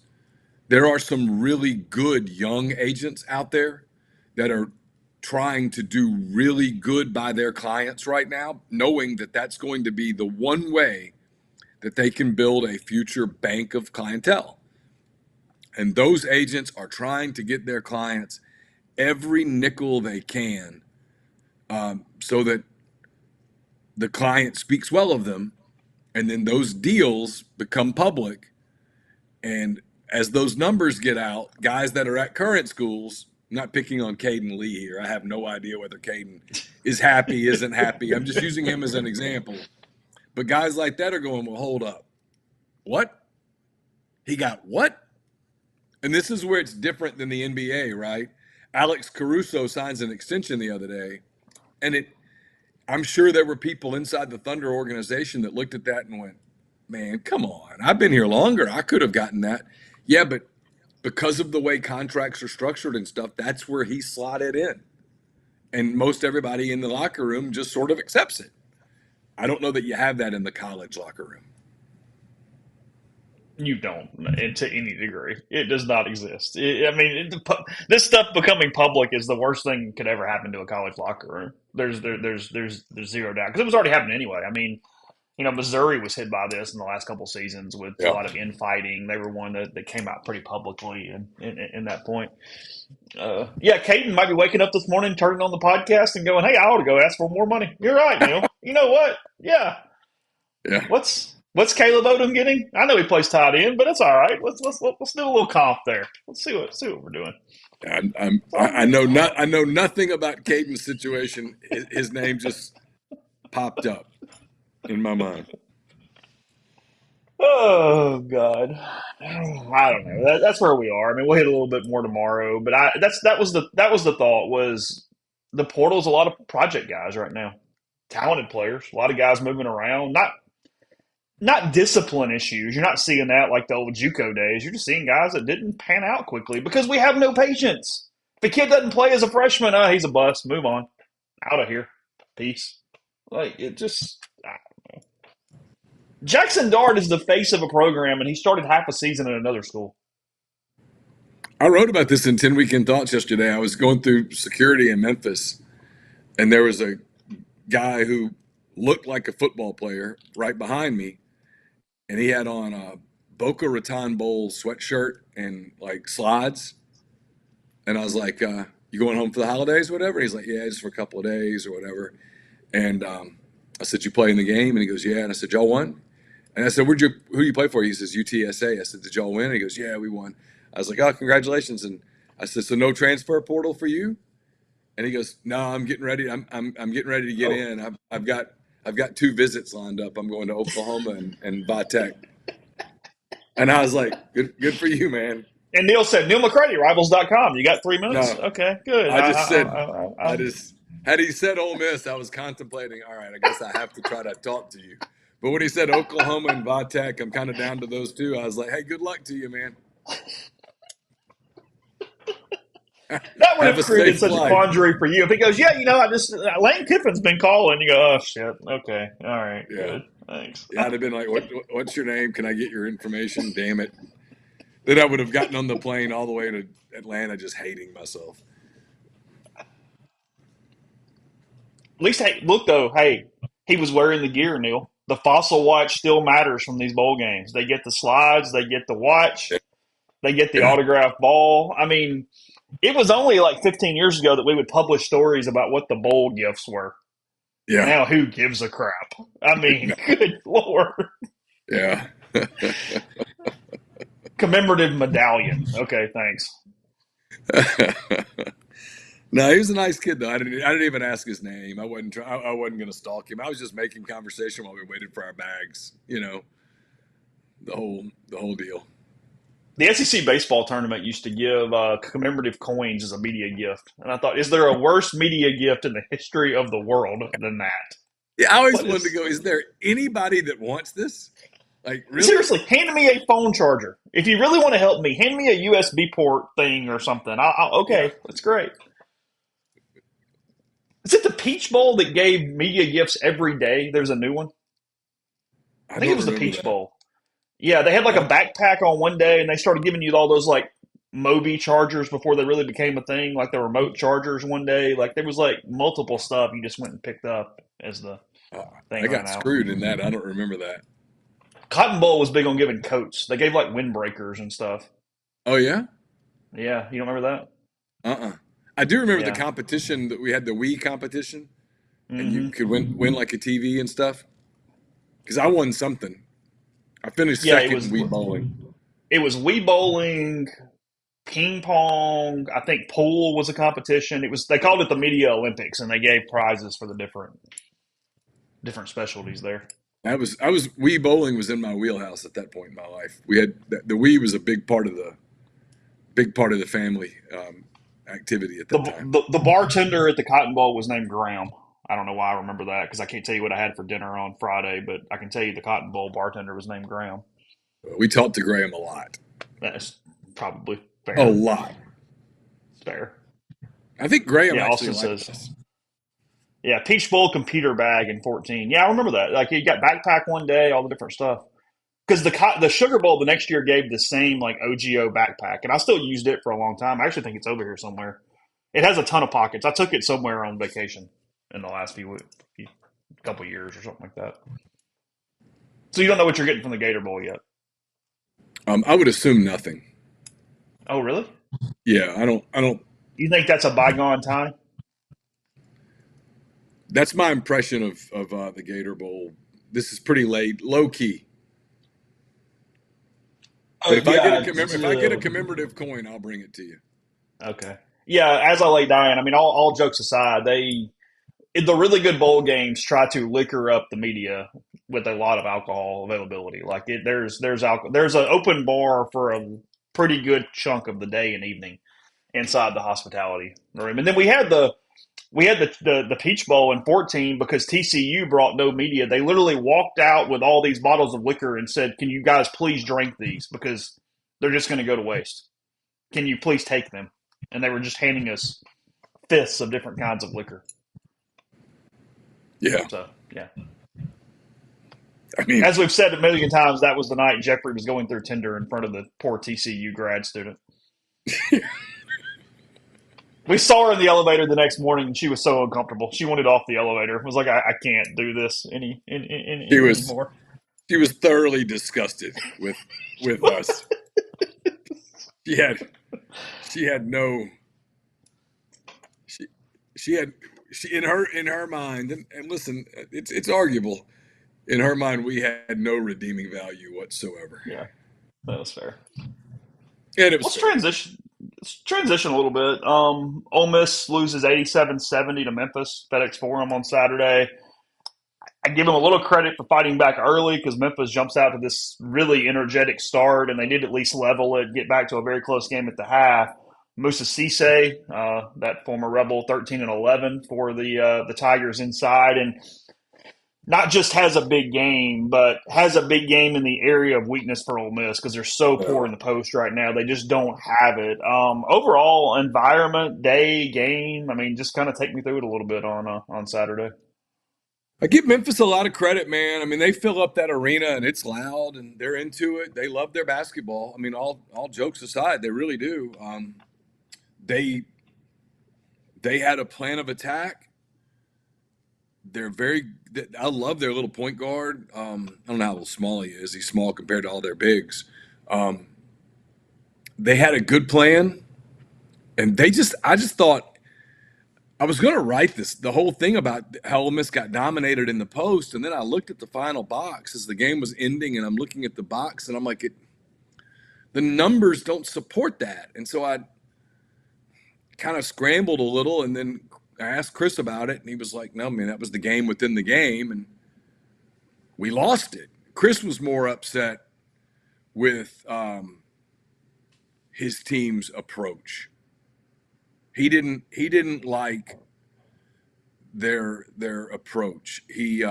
[SPEAKER 2] there are some really good young agents out there that are trying to do really good by their clients right now, knowing that that's going to be the one way that they can build a future bank of clientele. And those agents are trying to get their clients every nickel they can, so that the client speaks well of them, and then those deals become public. And as those numbers get out, guys that are at current schools, I'm not picking on Caden Lee here. I have no idea whether Caden is happy, isn't happy. I'm just using him as an example. But guys like that are going, well, hold up. What? He got what? And this is where it's different than the NBA, right? Alex Caruso signs an extension the other day, and I'm sure there were people inside the Thunder organization that looked at that and went, man, come on. I've been here longer. I could have gotten that. Yeah, but because of the way contracts are structured and stuff, that's where he slotted in. And most everybody in the locker room just sort of accepts it. I don't know that you have that in the college locker room.
[SPEAKER 1] You don't, and to any degree. It does not exist. This stuff becoming public is the worst thing that could ever happen to a college locker room. There's zero doubt, because it was already happening anyway. Missouri was hit by this in the last couple seasons with a lot of infighting. They were one that came out pretty publicly in that point. Caden might be waking up this morning, turning on the podcast and going, hey, I ought to go ask for more money. You're right, Neal. You know what? Yeah. What's Caleb Odom getting? I know he plays tight end, but it's all right. Let's do a little comp there. Let's see what we're doing.
[SPEAKER 2] I know nothing about Caden's situation. His name just popped up in my mind.
[SPEAKER 1] Oh God, I don't know. That's where we are. I mean, we'll hit a little bit more tomorrow, but that was the thought, was the portal's a lot of project guys right now, talented players, a lot of guys moving around, not discipline issues. You're not seeing that like the old JUCO days. You're just seeing guys that didn't pan out quickly because we have no patience. If a kid doesn't play as a freshman, he's a bust. Move on, out of here, peace. Like it just. Jackson Dart is the face of a program, and he started half a season at another school.
[SPEAKER 2] I wrote about this in 10 Weekend Thoughts yesterday. I was going through security in Memphis, and there was a guy who looked like a football player right behind me, and he had on a Boca Raton Bowl sweatshirt and like slides. And I was like, you going home for the holidays or whatever? And he's like, yeah, just for a couple of days or whatever. And I said, you play in the game? And he goes, yeah. And I said, y'all won? And I said, who do you play for? He says, UTSA. I said, did y'all win? And he goes, yeah, we won. I was like, oh, congratulations. And I said, so no transfer portal for you? And he goes, no, I'm getting ready. I'm getting ready to get in. I've got 2 visits lined up. I'm going to Oklahoma and Vatech. And I was like, good for you, man.
[SPEAKER 1] And Neal said, Neal McCready, Rivals.com. You got 3 minutes?
[SPEAKER 2] No,
[SPEAKER 1] okay, good.
[SPEAKER 2] I just had he said Ole Miss, I was contemplating, all right, I guess I have to try to talk to you. But when he said Oklahoma and Vatech, I'm kind of down to those 2. I was like, hey, good luck to you, man.
[SPEAKER 1] That would have created such a quandary for you. If he goes, yeah, Lane Kiffin's been calling. You go, oh, shit. Okay. All right. Yeah. Good. Thanks.
[SPEAKER 2] Yeah, I'd have been like, what's your name? Can I get your information? Damn it. Then I would have gotten on the plane all the way to Atlanta just hating myself.
[SPEAKER 1] At least, hey, look, though, he was wearing the gear, Neal. The fossil watch still matters from these bowl games. They get the slides. They get the watch. They get the autographed ball. I mean, it was only like 15 years ago that we would publish stories about what the bowl gifts were.
[SPEAKER 2] Yeah.
[SPEAKER 1] Now, who gives a crap? I mean, good Lord.
[SPEAKER 2] Yeah.
[SPEAKER 1] Commemorative medallion. Okay, thanks.
[SPEAKER 2] No, he was a nice kid though. I didn't even ask his name. I wasn't going to stalk him. I was just making conversation while we waited for our bags. The whole deal.
[SPEAKER 1] The SEC baseball tournament used to give commemorative coins as a media gift, and I thought, is there a worse media gift in the history of the world than that?
[SPEAKER 2] Yeah, I always
[SPEAKER 1] What
[SPEAKER 2] wanted to
[SPEAKER 1] is
[SPEAKER 2] go. Is there anybody that wants this? Like, really?
[SPEAKER 1] seriously? Hand me a phone charger if you really want to help me. Hand me a USB port thing or something.
[SPEAKER 2] Yeah,
[SPEAKER 1] Okay, that's great. Is it the Peach Bowl that gave media gifts every day? There's a new one. I
[SPEAKER 2] I
[SPEAKER 1] think it
[SPEAKER 2] don't
[SPEAKER 1] was the
[SPEAKER 2] remember
[SPEAKER 1] Peach
[SPEAKER 2] that.
[SPEAKER 1] Bowl. Yeah, they had like a
[SPEAKER 2] Uh,
[SPEAKER 1] backpack on one day, and they started giving you all those like Moby chargers before they really became a thing, like the remote chargers one day. Like there was like multiple stuff you just went and picked up as the
[SPEAKER 2] uh,
[SPEAKER 1] thing
[SPEAKER 2] I
[SPEAKER 1] ran
[SPEAKER 2] got
[SPEAKER 1] out.
[SPEAKER 2] screwed in that. I don't remember that.
[SPEAKER 1] Cotton Bowl was big on giving coats. They gave like windbreakers and stuff.
[SPEAKER 2] Oh yeah.
[SPEAKER 1] Yeah, you don't remember that?
[SPEAKER 2] Uh-uh. I do remember the
[SPEAKER 1] Yeah.
[SPEAKER 2] competition that we had, the Wii competition, and you
[SPEAKER 1] Hmm.
[SPEAKER 2] could win like a TV and stuff. Because I won something. I finished
[SPEAKER 1] Yeah,
[SPEAKER 2] second in Wii bowling.
[SPEAKER 1] it was Wii bowling, ping pong. I think pool was a competition. It was they called it the Media Olympics, and they gave prizes for the different specialties there.
[SPEAKER 2] I was Wii bowling was in my wheelhouse at that point in my life. We had the Wii was a big part of the family activity at
[SPEAKER 1] The,
[SPEAKER 2] that time.
[SPEAKER 1] the bartender at the Cotton Bowl was named Graham. I don't know why I remember that because I can't tell you what I had for dinner on Friday, but I can tell you the Cotton Bowl bartender was named Graham.
[SPEAKER 2] We talked to Graham a lot.
[SPEAKER 1] That's probably
[SPEAKER 2] A
[SPEAKER 1] fair.
[SPEAKER 2] lot.
[SPEAKER 1] Fair.
[SPEAKER 2] I think Graham
[SPEAKER 1] Yeah,
[SPEAKER 2] actually
[SPEAKER 1] Austin
[SPEAKER 2] liked
[SPEAKER 1] says,
[SPEAKER 2] us.
[SPEAKER 1] yeah, Peach Bowl computer bag in 14. Yeah, I remember that. Like, you got backpack one day, all the different stuff. Because the Sugar Bowl the next year gave the same, like, OGO backpack, and I still used it for a long time. I actually think it's over here somewhere. It has a ton of pockets. I took it somewhere on vacation in the last few couple years or something like that. So you don't know what you're getting from the Gator Bowl yet.
[SPEAKER 2] I would assume nothing.
[SPEAKER 1] Oh, really?
[SPEAKER 2] Yeah, I don't.
[SPEAKER 1] You think that's a bygone time?
[SPEAKER 2] That's my impression of the Gator Bowl. This is pretty late, low key. But if I get a
[SPEAKER 1] Yeah.
[SPEAKER 2] if I get a commemorative coin, I'll bring it to you.
[SPEAKER 1] Okay. Yeah, as I lay dying, I mean, all jokes aside, the really good bowl games try to liquor up the media with a lot of alcohol availability. Like there's an open bar for a pretty good chunk of the day and evening inside the hospitality room, and then we had the Peach Bowl in 14 because TCU brought no media. They literally walked out with all these bottles of liquor and said, "Can you guys please drink these because they're just going to go to waste? Can you please take them?" And they were just handing us fifths of different kinds of liquor.
[SPEAKER 2] Yeah,
[SPEAKER 1] So yeah,
[SPEAKER 2] I mean,
[SPEAKER 1] as we've said a million times, that was the night Jeffrey was going through Tinder in front of the poor TCU grad student. We saw her in the elevator the next morning, and she was so uncomfortable. She wanted off the elevator. It was like, I can't do this
[SPEAKER 2] she was
[SPEAKER 1] anymore.
[SPEAKER 2] she was thoroughly disgusted with us. She had she had no she she had she in her mind, and listen, it's arguable. In her mind, we had no redeeming value whatsoever,
[SPEAKER 1] Yeah, that was fair.
[SPEAKER 2] and it was
[SPEAKER 1] Let's
[SPEAKER 2] fair.
[SPEAKER 1] transition. Let's transition a little bit. Ole Miss loses 87-70 to Memphis, FedEx Forum on Saturday. I give them a little credit for fighting back early because Memphis jumps out to this really energetic start, and they did at least level it, get back to a very close game at the half. Musa Cisse, that former Rebel, 13-11 for the Tigers inside, and not just has a big game, but has a big game in the area of weakness for Ole Miss because they're so poor in
[SPEAKER 2] Well,
[SPEAKER 1] the post right now. They just don't have it. Overall, environment, day, game. I mean, just kind of take me through it a little bit on Saturday.
[SPEAKER 2] I give Memphis a lot of credit, man. I mean, they fill up that arena and it's loud and they're into it. They love their basketball. I mean, all jokes aside, they really do. They they had a plan of attack. They're very. I love their little point guard. I don't know how small he is. He's small compared to all their bigs. Um, they had a good plan, and I just thought I was going to write the whole thing about how Ole Miss got dominated in the post, and then I looked at the final box as the game was ending, and I'm looking at the box, and I'm like, the numbers don't support that, and so I kind of scrambled a little, and then I asked Chris about it, and he was like, "No, man, that was the game within the game, and we lost it." Chris was more upset with his team's approach. He didn't like their approach. He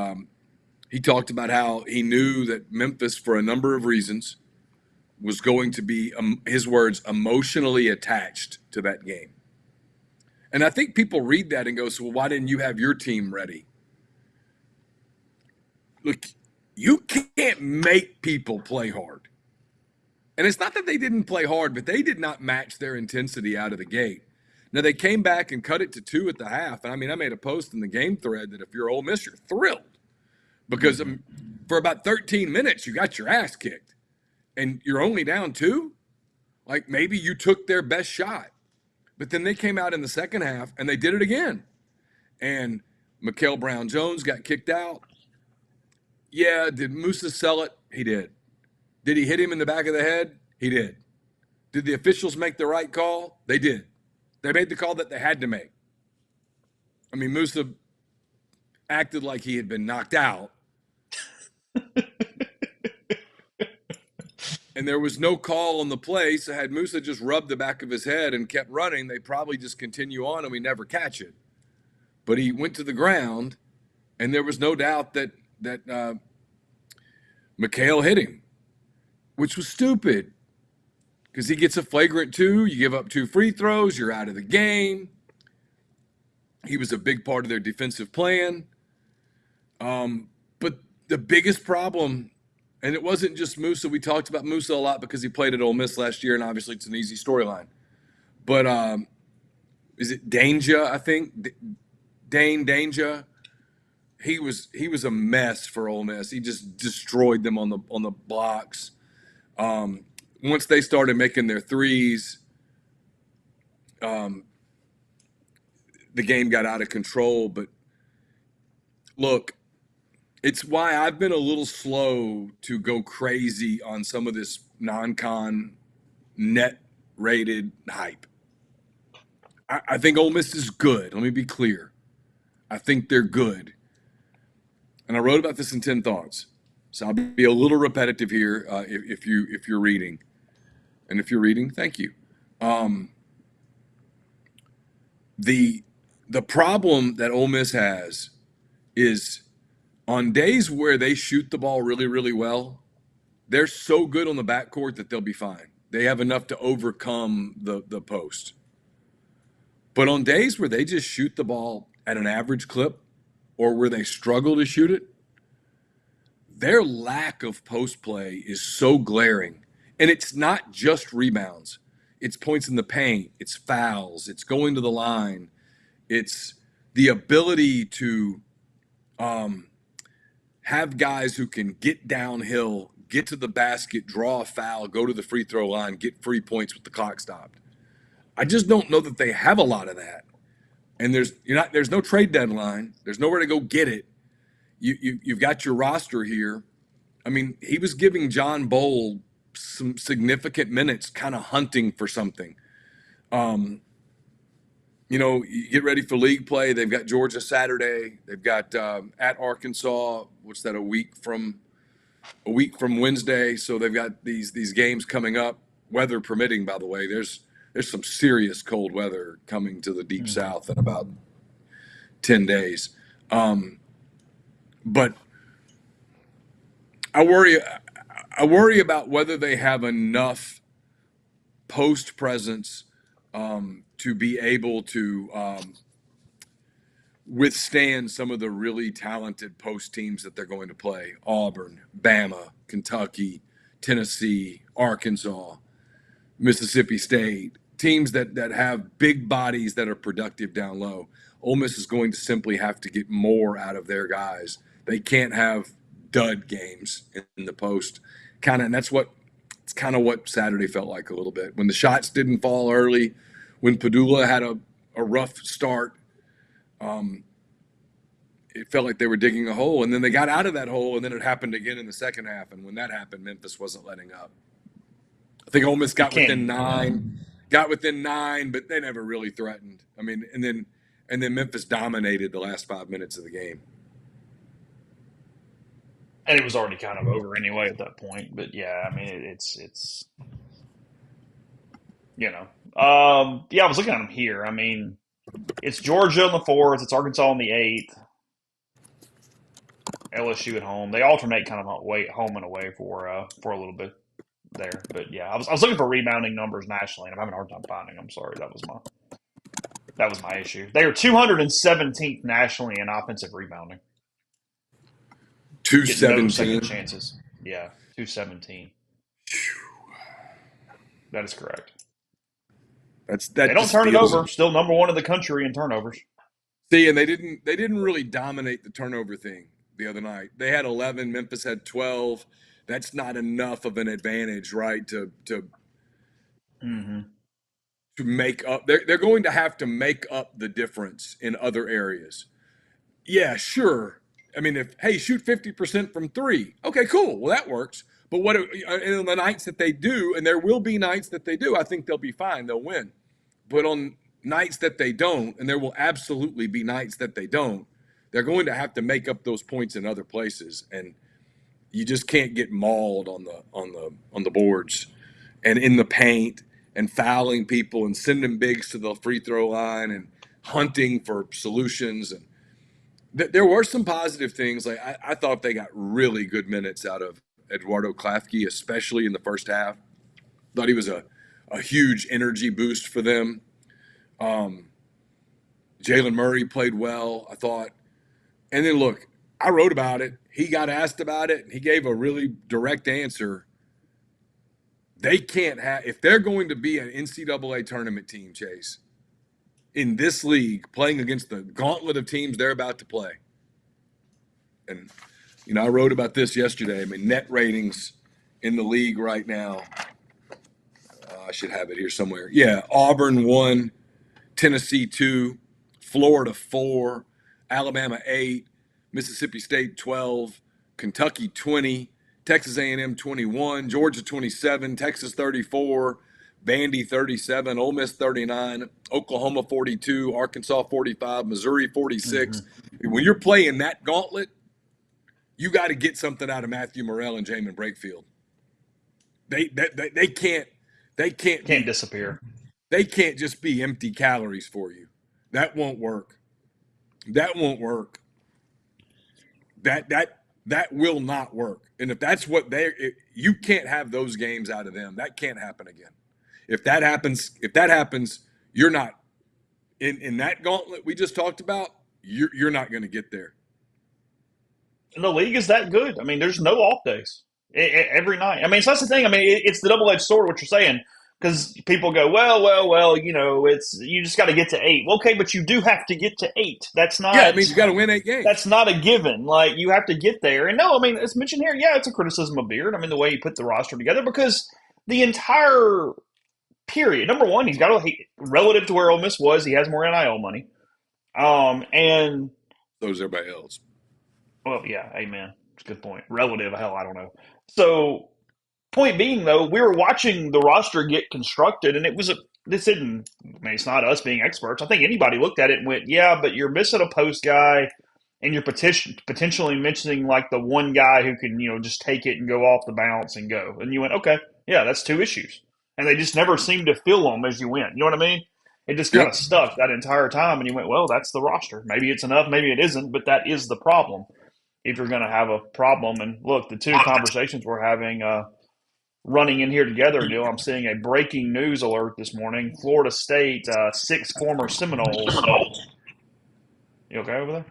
[SPEAKER 2] talked about how he knew that Memphis, for a number of reasons, was going to be, his words, emotionally attached to that game. And I think people read that and go, "So why didn't you have your team ready?" Look, you can't make people play hard. And it's not that they didn't play hard, but they did not match their intensity out of the gate. Now, they came back and cut it to 2 at the half. And I mean, I made a post in the game thread that if you're Ole Miss, you're thrilled. Because for about 13 minutes, you got your ass kicked. And you're only down 2? Like, maybe you took their best shot. But then they came out in the second half, and they did it again. And Mikael Brown-Jones got kicked out. Yeah, did Musa sell it? He did. Did he hit him in the back of the head? He did. Did the officials make the right call? They did. They made the call that they had to make. I mean, Musa acted like he had been knocked out. And there was no call on the play, so had Musa just rubbed the back of his head and kept running, they probably just continue on and we never catch it. But he went to the ground, and there was no doubt that Mikael hit him, which was stupid because he gets a flagrant 2. You give up 2 free throws, you're out of the game. He was a big part of their defensive plan. But the biggest problem, and it wasn't just Musa. We talked about Musa a lot because he played at Ole Miss last year, and obviously it's an easy storyline. But is it Danger, I think? Danger. He was a mess for Ole Miss. He just destroyed them on the blocks. Once they started making their threes, the game got out of control. But look, it's why I've been a little slow to go crazy on some of this non-con net rated hype. I think Ole Miss is good. Let me be clear. I think they're good. And I wrote about this in 10 Thoughts. So I'll be a little repetitive here if you're reading. And if you're reading, thank you. The problem that Ole Miss has is on days where they shoot the ball really, really well, they're so good on the backcourt that they'll be fine. They have enough to overcome the post. But on days where they just shoot the ball at an average clip or where they struggle to shoot it, their lack of post play is so glaring. And it's not just rebounds. It's points in the paint. It's fouls. It's going to the line. It's the ability to have guys who can get downhill, get to the basket, draw a foul, go to the free throw line, get free points with the clock stopped. I just don't know that they have a lot of that. And there's no trade deadline. There's nowhere to go get it. You've got your roster here. I mean, he was giving John Bowl some significant minutes, kind of hunting for something. You get ready for league play. They've got Georgia Saturday. They've got at Arkansas. What's that? A week from Wednesday. So they've got these games coming up. Weather permitting, by the way. There's some serious cold weather coming to the deep south in about 10 days. But I worry about whether they have enough post presence to be able to withstand some of the really talented post teams that they're going to play. Auburn, Bama, Kentucky, Tennessee, Arkansas, Mississippi State, teams that have big bodies that are productive down low. Ole Miss is going to simply have to get more out of their guys. They can't have dud games in the post. It's kind of what Saturday felt like a little bit. When the shots didn't fall early, when Padula had a rough start, it felt like they were digging a hole, and then they got out of that hole, and then it happened again in the second half. And when that happened, Memphis wasn't letting up. I think Ole Miss got within 9. got within 9, but they never really threatened. I mean, and then Memphis dominated the last 5 minutes of the game.
[SPEAKER 1] And it was already kind of over anyway at that point. But yeah, I mean, it's you know, yeah, I was looking at them here. I mean, it's Georgia on the fourth, it's Arkansas on the eighth, LSU at home. They alternate kind of away, home and away for a little bit there. But yeah, I was looking for rebounding numbers nationally, and I'm having a hard time finding them. Sorry, that was my issue. They are 217th nationally in offensive rebounding, get no second
[SPEAKER 2] 217.
[SPEAKER 1] chances. Yeah, 217. That is correct. They
[SPEAKER 2] That
[SPEAKER 1] don't
[SPEAKER 2] just
[SPEAKER 1] turn it
[SPEAKER 2] feels
[SPEAKER 1] over. Still number one in the country in turnovers.
[SPEAKER 2] See, and they didn't really dominate the turnover thing the other night. They had 11, Memphis had 12. That's not enough of an advantage, right?
[SPEAKER 1] Mm-hmm.
[SPEAKER 2] To make up. They're going to have to make up the difference in other areas. Yeah, sure. I mean, if hey, shoot 50% from three. Okay, cool. Well, that works. But what in the nights that they do, and there will be nights that they do, I think they'll be fine. They'll win. But on nights that they don't, and there will absolutely be nights that they don't, they're going to have to make up those points in other places, and you just can't get mauled on the boards and in the paint and fouling people and sending bigs to the free throw line and hunting for solutions. And there were some positive things. Like I thought they got really good minutes out of Eduardo Klafke, especially in the first half. Thought he was a huge energy boost for them. Jalen Murray played well, I thought. And then look, I wrote about it. He got asked about it, and he gave a really direct answer. They can't have, if they're going to be an NCAA tournament team, Chase, in this league, playing against the gauntlet of teams they're about to play. And, I wrote about this yesterday. I mean, net ratings in the league right now. I should have it here somewhere. Yeah, Auburn 1, Tennessee 2, Florida 4, Alabama 8, Mississippi State 12, Kentucky 20, Texas A&M 21, Georgia 27, Texas 34, Vandy 37, Ole Miss 39, Oklahoma 42, Arkansas 45, Missouri 46.
[SPEAKER 1] Mm-hmm.
[SPEAKER 2] When you're playing that gauntlet, you got to get something out of Matthew Morrell and Jamin Brakefield. They can't
[SPEAKER 1] disappear.
[SPEAKER 2] They can't just be empty calories for you. That won't work. That won't work. That will not work. And if that's what you can't have those games out of them. That can't happen again. If that happens, you're not in that gauntlet we just talked about. You're not going to get there.
[SPEAKER 1] And the league is that good. I mean, there's no off days every night. I mean, so that's the thing. I mean, it's the double-edged sword, what you're saying, because people go, well, it's you just got to get to 8. Well, okay, but you do have to get to 8. That's not.
[SPEAKER 2] Yeah, it means you got to win 8 games.
[SPEAKER 1] That's not a given. Like, you have to get there. And no, I mean, it's mentioned here. Yeah, it's a criticism of Beard. I mean, the way he put the roster together, because the entire period. Number one, he's got relative to where Ole Miss was, he has more NIL money. And
[SPEAKER 2] so does everybody else.
[SPEAKER 1] Well, yeah, amen. It's a good point. Relative, hell, I don't know. So, point being, though, we were watching the roster get constructed, and this isn't, I mean, it's not us being experts. I think anybody looked at it and went, yeah, but you're missing a post guy, and you're potentially mentioning, like, the one guy who can, just take it and go off the bounce and go. And you went, okay, yeah, that's 2 issues. And they just never seemed to fill them as you went. You know what I mean? It just kind of stuck that entire time, and you went, well, that's the roster. Maybe it's enough, maybe it isn't, but that is the problem. If you're going to have a problem. And look, the 2 conversations we're having running in here together, Neal, I'm seeing a breaking news alert this morning. Florida State, 6 former Seminoles. You okay over there?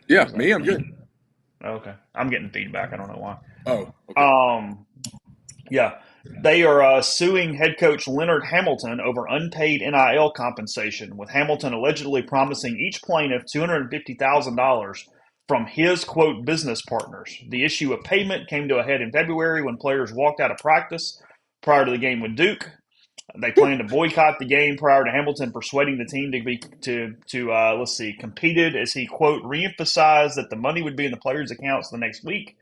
[SPEAKER 2] Yeah, me, I'm good.
[SPEAKER 1] Okay. I'm getting feedback. I don't know why.
[SPEAKER 2] Oh, okay.
[SPEAKER 1] Yeah. They are suing head coach Leonard Hamilton over unpaid NIL compensation, with Hamilton allegedly promising each plaintiff $250,000 from his, quote, business partners. The issue of payment came to a head in February when players walked out of practice prior to the game with Duke. They planned to boycott the game prior to Hamilton persuading the team to competed, as he, quote, reemphasized that the money would be in the players' accounts the next week.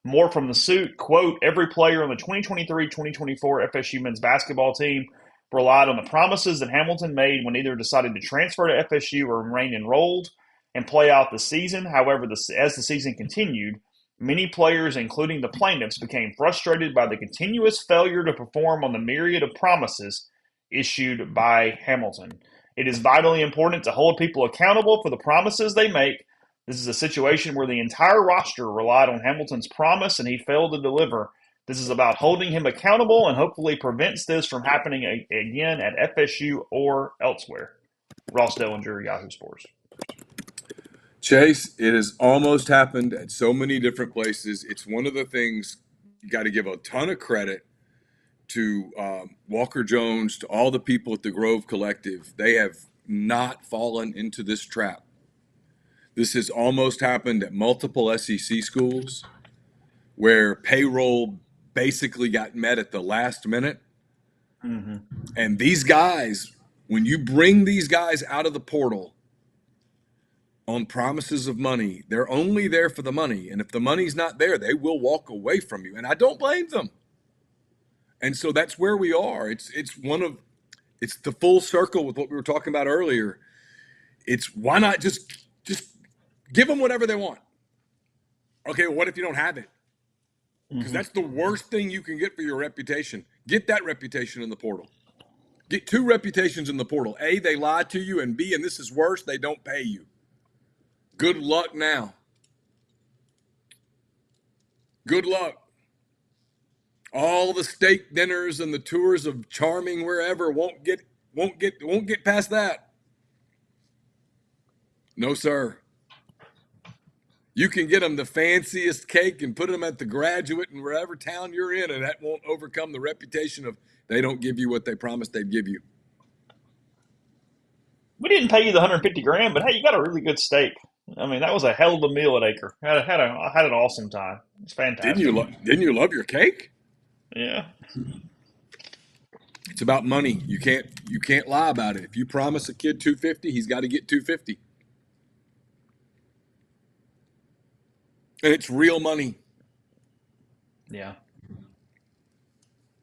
[SPEAKER 1] More from the suit, quote, every player on the 2023-2024 FSU men's basketball team relied on the promises that Hamilton made when either decided to transfer to FSU or remain enrolled and play out the season. However, as the season continued, many players, including the plaintiffs, became frustrated by the continuous failure to perform on the myriad of promises issued by Hamilton. It is vitally important to hold people accountable for the promises they make. This is a situation where the entire roster relied on Hamilton's promise and he failed to deliver. This is about holding him accountable and hopefully prevents this from happening again at FSU or elsewhere. Ross Dellinger, Yahoo Sports.
[SPEAKER 2] Chase, it has almost happened at so many different places. It's one of the things you got to give a ton of credit to Walker Jones, to all the people at the Grove Collective. They have not fallen into this trap. This has almost happened at multiple SEC schools where payroll basically got met at the last minute.
[SPEAKER 1] Mm-hmm.
[SPEAKER 2] And these guys, when you bring these guys out of the portal on promises of money, they're only there for the money. And if the money's not there, they will walk away from you. And I don't blame them. And so that's where we are. It's the full circle with what we were talking about earlier. It's why not just give them whatever they want. Okay, well, what if you don't have it? Because that's the worst thing you can get for your reputation. Get that reputation in the portal. Get 2 reputations in the portal. A, they lie to you, and B, and this is worse, they don't pay you. Good luck now. Good luck. All the steak dinners and the tours of charming wherever won't get past that. No, sir. You can get them the fanciest cake and put them at the Graduate in wherever town you're in, and that won't overcome the reputation of they don't give you what they promised they'd give you.
[SPEAKER 1] We didn't pay you the $150,000, but hey, you got a really good steak. I mean, that was a hell of a meal at Acre. I had an awesome time. It's fantastic.
[SPEAKER 2] Didn't you love your cake?
[SPEAKER 1] Yeah.
[SPEAKER 2] It's about money. You can't lie about it. If you promise a kid $250, he's got to get $250. And it's real money.
[SPEAKER 1] Yeah.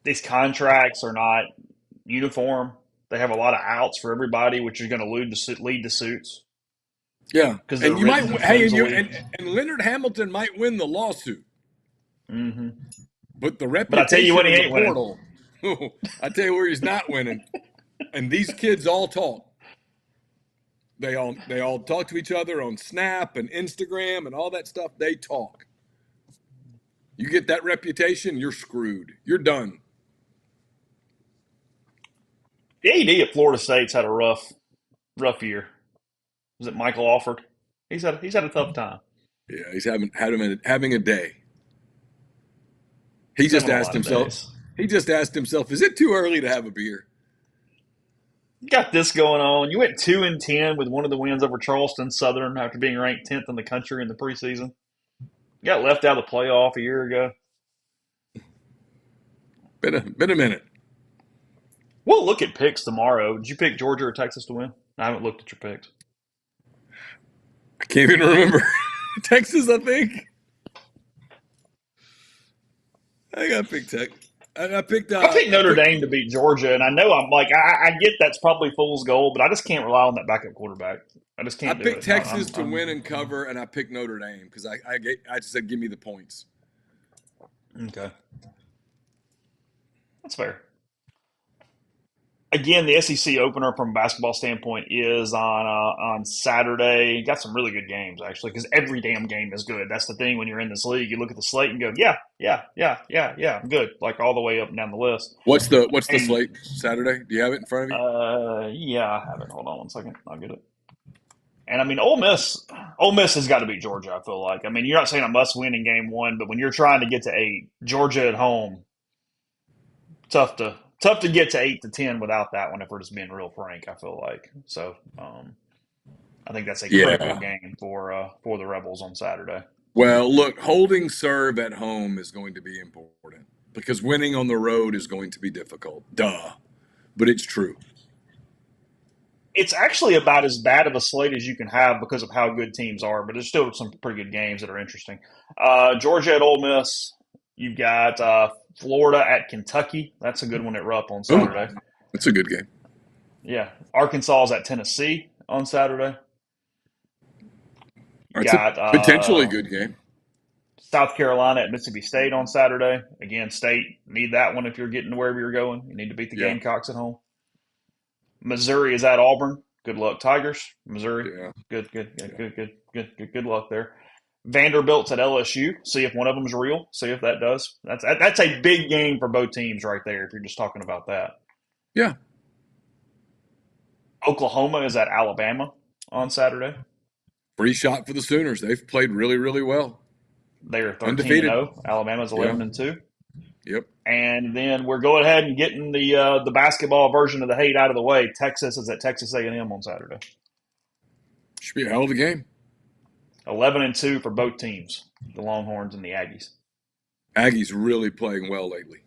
[SPEAKER 1] These contracts are not uniform. They have a lot of outs for everybody, which is going to lead to suits.
[SPEAKER 2] Yeah,
[SPEAKER 1] Because
[SPEAKER 2] and you might and Leonard Hamilton might win the lawsuit.
[SPEAKER 1] Mm-hmm.
[SPEAKER 2] But the reputation
[SPEAKER 1] But I tell you what, he ain't
[SPEAKER 2] in the portal. I tell you where he's not winning. And these kids all talk. They all talk to each other on Snap and Instagram and all that stuff. They talk. You get that reputation, you're screwed. You're done.
[SPEAKER 1] The AD at Florida State's had a rough year. Was it Michael Alford? He's had a tough time.
[SPEAKER 2] Yeah, he's having a day. He just asked himself, is it too early to have a beer?
[SPEAKER 1] You got this going on. You went 2-10 with one of the wins over Charleston Southern after being ranked 10th in the country in the preseason. You got left out of the playoff a year ago.
[SPEAKER 2] Been a minute.
[SPEAKER 1] We'll look at picks tomorrow. Did you pick Georgia or Texas to win? I haven't looked at your picks.
[SPEAKER 2] I can't even remember. Texas, I think. I picked Tech. I picked
[SPEAKER 1] Notre Dame to beat Georgia, and I know I get that's probably fool's gold, but I just can't rely on that backup quarterback. I just can't.
[SPEAKER 2] I picked Texas to win and cover, and I picked Notre Dame because I just said give me the points.
[SPEAKER 1] Okay, that's fair. Again, the SEC opener from a basketball standpoint is on Saturday. Got some really good games actually, because every damn game is good. That's the thing when you're in this league. You look at the slate and go, yeah, I'm good, like all the way up and down the list.
[SPEAKER 2] What's the slate Saturday? Do you have it in front of
[SPEAKER 1] you? Yeah, I have it. Hold on one second. I'll get it. And I mean, Ole Miss has got to beat Georgia. I feel like. I mean, you're not saying a must win in game one, but when you're trying to get to 8, Georgia at home, tough to get to 8 to 10 without that one. If we're just being real frank, I feel like so. I think that's a critical game for the Rebels on Saturday.
[SPEAKER 2] Well, look, holding serve at home is going to be important because winning on the road is going to be difficult. Duh, but it's true.
[SPEAKER 1] It's actually about as bad of a slate as you can have because of how good teams are, but there's still some pretty good games that are interesting. Georgia at Ole Miss. You've got Florida at Kentucky. That's a good one at Rupp on Saturday.
[SPEAKER 2] It's a good game.
[SPEAKER 1] Yeah. Arkansas is at Tennessee on Saturday. You
[SPEAKER 2] It's a
[SPEAKER 1] got
[SPEAKER 2] potentially good game.
[SPEAKER 1] South Carolina at Mississippi State on Saturday. Again, State need that one if you're getting to wherever you're going. You need to beat the
[SPEAKER 2] Yeah,
[SPEAKER 1] Gamecocks at home. Missouri is at Auburn. Good luck, Tigers. Missouri.
[SPEAKER 2] yeah,
[SPEAKER 1] Good, good, good,
[SPEAKER 2] yeah.
[SPEAKER 1] good, good, good, good, good luck there. Vanderbilt's at LSU. See if one of them's real. See if that does. That's a big game for both teams right there. If you're just talking about that.
[SPEAKER 2] Yeah.
[SPEAKER 1] Oklahoma is at Alabama on Saturday.
[SPEAKER 2] Free shot for the Sooners. They've played really, really well.
[SPEAKER 1] They are 13 and
[SPEAKER 2] Undefeated.
[SPEAKER 1] 0. Alabama's
[SPEAKER 2] Yeah.
[SPEAKER 1] 11 and 2.
[SPEAKER 2] Yep.
[SPEAKER 1] And then we're going ahead and getting the basketball version of the hate out of the way. Texas is at Texas A&M on Saturday.
[SPEAKER 2] Should be a hell of a game.
[SPEAKER 1] 11 and 2 for both teams, the Longhorns and the Aggies.
[SPEAKER 2] Aggies really playing well lately.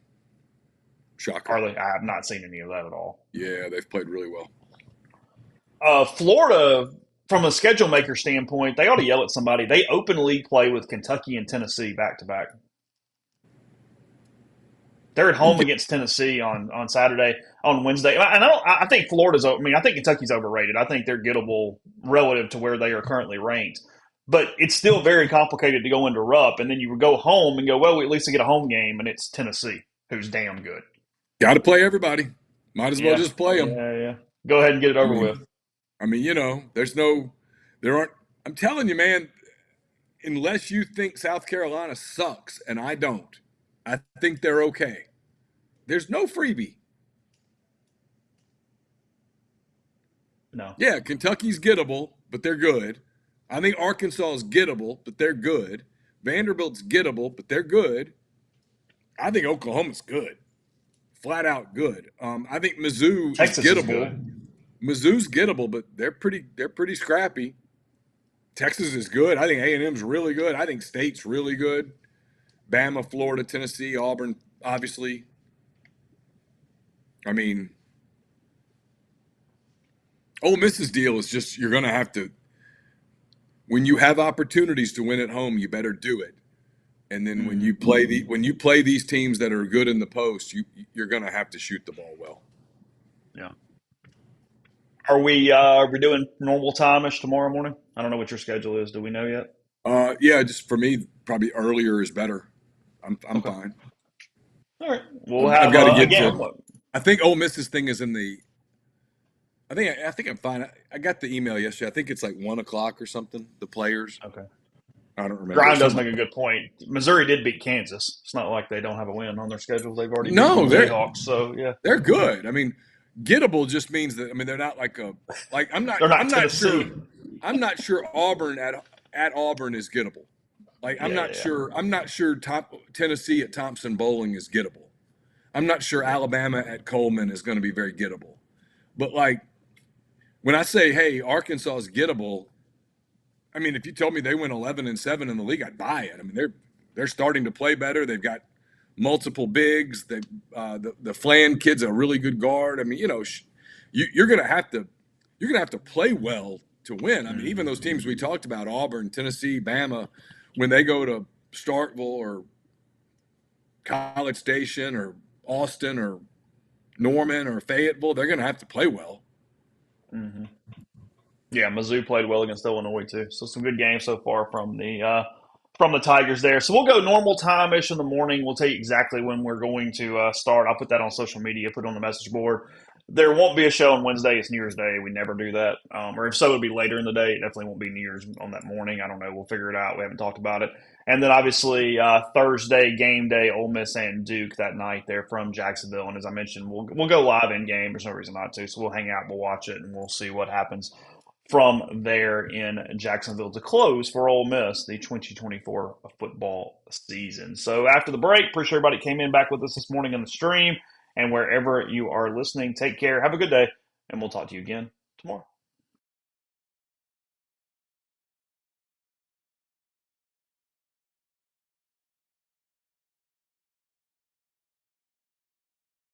[SPEAKER 2] Shocker.
[SPEAKER 1] Hardly, I have not seen any of that at all.
[SPEAKER 2] Yeah, they've played really well.
[SPEAKER 1] Florida, from a schedule maker standpoint, they ought to yell at somebody. They open league play with Kentucky and Tennessee back to back. They're at home against Tennessee on Saturday, on Wednesday. And I think Florida's. I mean, I think Kentucky's overrated. I think they're gettable relative to where they are currently ranked. But it's still very complicated to go into Rupp, and then you go home and go, well, we at least get a home game, and it's Tennessee, who's damn good.
[SPEAKER 2] Got to play everybody. Might as well
[SPEAKER 1] Yeah,
[SPEAKER 2] just play them.
[SPEAKER 1] yeah. Go ahead and get it over with.
[SPEAKER 2] I mean, there aren't. I'm telling you, man. Unless you think South Carolina sucks, and I don't, I think they're okay. There's no freebie.
[SPEAKER 1] No.
[SPEAKER 2] Yeah, Kentucky's gettable, but they're good. I think Arkansas is gettable, but they're good. Vanderbilt's gettable, but they're good. I think Oklahoma's good, flat out good. I think Mizzou is
[SPEAKER 1] Texas is
[SPEAKER 2] gettable.
[SPEAKER 1] good.
[SPEAKER 2] Mizzou's gettable, but they're pretty scrappy. Texas is good. I think A&M's really good. I think State's really good. Bama, Florida, Tennessee, Auburn, obviously. I mean, Ole Miss's deal is just you're going to have to – when you have opportunities to win at home, you better do it. And then when you play these teams that are good in the post, you're going to have to shoot the ball well.
[SPEAKER 1] Yeah. Are we doing normal time-ish tomorrow morning? I don't know what your schedule is. Do we know yet?
[SPEAKER 2] Yeah, just for me, probably earlier is better. I'm
[SPEAKER 1] Okay.
[SPEAKER 2] fine.
[SPEAKER 1] All right. We'll
[SPEAKER 2] I've
[SPEAKER 1] have
[SPEAKER 2] got to get
[SPEAKER 1] again.
[SPEAKER 2] to. I think Ole Miss's thing is in the. I think I'm fine. I got the email yesterday. I think it's like 1:00 or something. The players.
[SPEAKER 1] Okay.
[SPEAKER 2] I don't remember.
[SPEAKER 1] Grind does make a good point. Missouri did beat Kansas. It's not like they don't have a win on their schedule. They've already beat the Jayhawks. So yeah,
[SPEAKER 2] they're good. I mean, gettable just means that they're not I'm not.
[SPEAKER 1] they're not
[SPEAKER 2] I'm not
[SPEAKER 1] Tennessee.
[SPEAKER 2] sure. I'm not sure Auburn at Auburn is gettable. I'm not sure. I'm not sure Tennessee at Thompson Bowling is gettable. I'm not sure Alabama at Coleman is going to be very gettable. But when I say, hey, Arkansas is gettable, I mean, if you told me they went 11-7 in the league, I'd buy it. I mean, they're starting to play better. They've got multiple bigs. The Flan kid's a really good guard. I mean, you're going to have to play well to win. I mean, even those teams we talked about, Auburn, Tennessee, Bama, when they go to Starkville or College Station or Austin or Norman or Fayetteville, they're going to have to play well.
[SPEAKER 1] Mm-hmm. Yeah, Mizzou played well against Illinois too. So some good games so far from the Tigers there. So we'll go normal time-ish in the morning. We'll tell you exactly when we're going to start. I'll put that on social media, put it on the message board. There won't be a show on Wednesday. It's New Year's Day. We never do that. Or if so, it'll be later in the day. It definitely won't be New Year's on that morning. I don't know. We'll figure it out. We haven't talked about it. And then obviously Thursday, game day, Ole Miss and Duke that night there from Jacksonville. And as I mentioned, we'll go live in game. There's no reason not to. So we'll hang out, we'll watch it, and we'll see what happens from there in Jacksonville to close for Ole Miss the 2024 football season. So after the break, appreciate everybody came in back with us this morning on the stream. And wherever you are listening, take care. Have a good day, and we'll talk to you again tomorrow.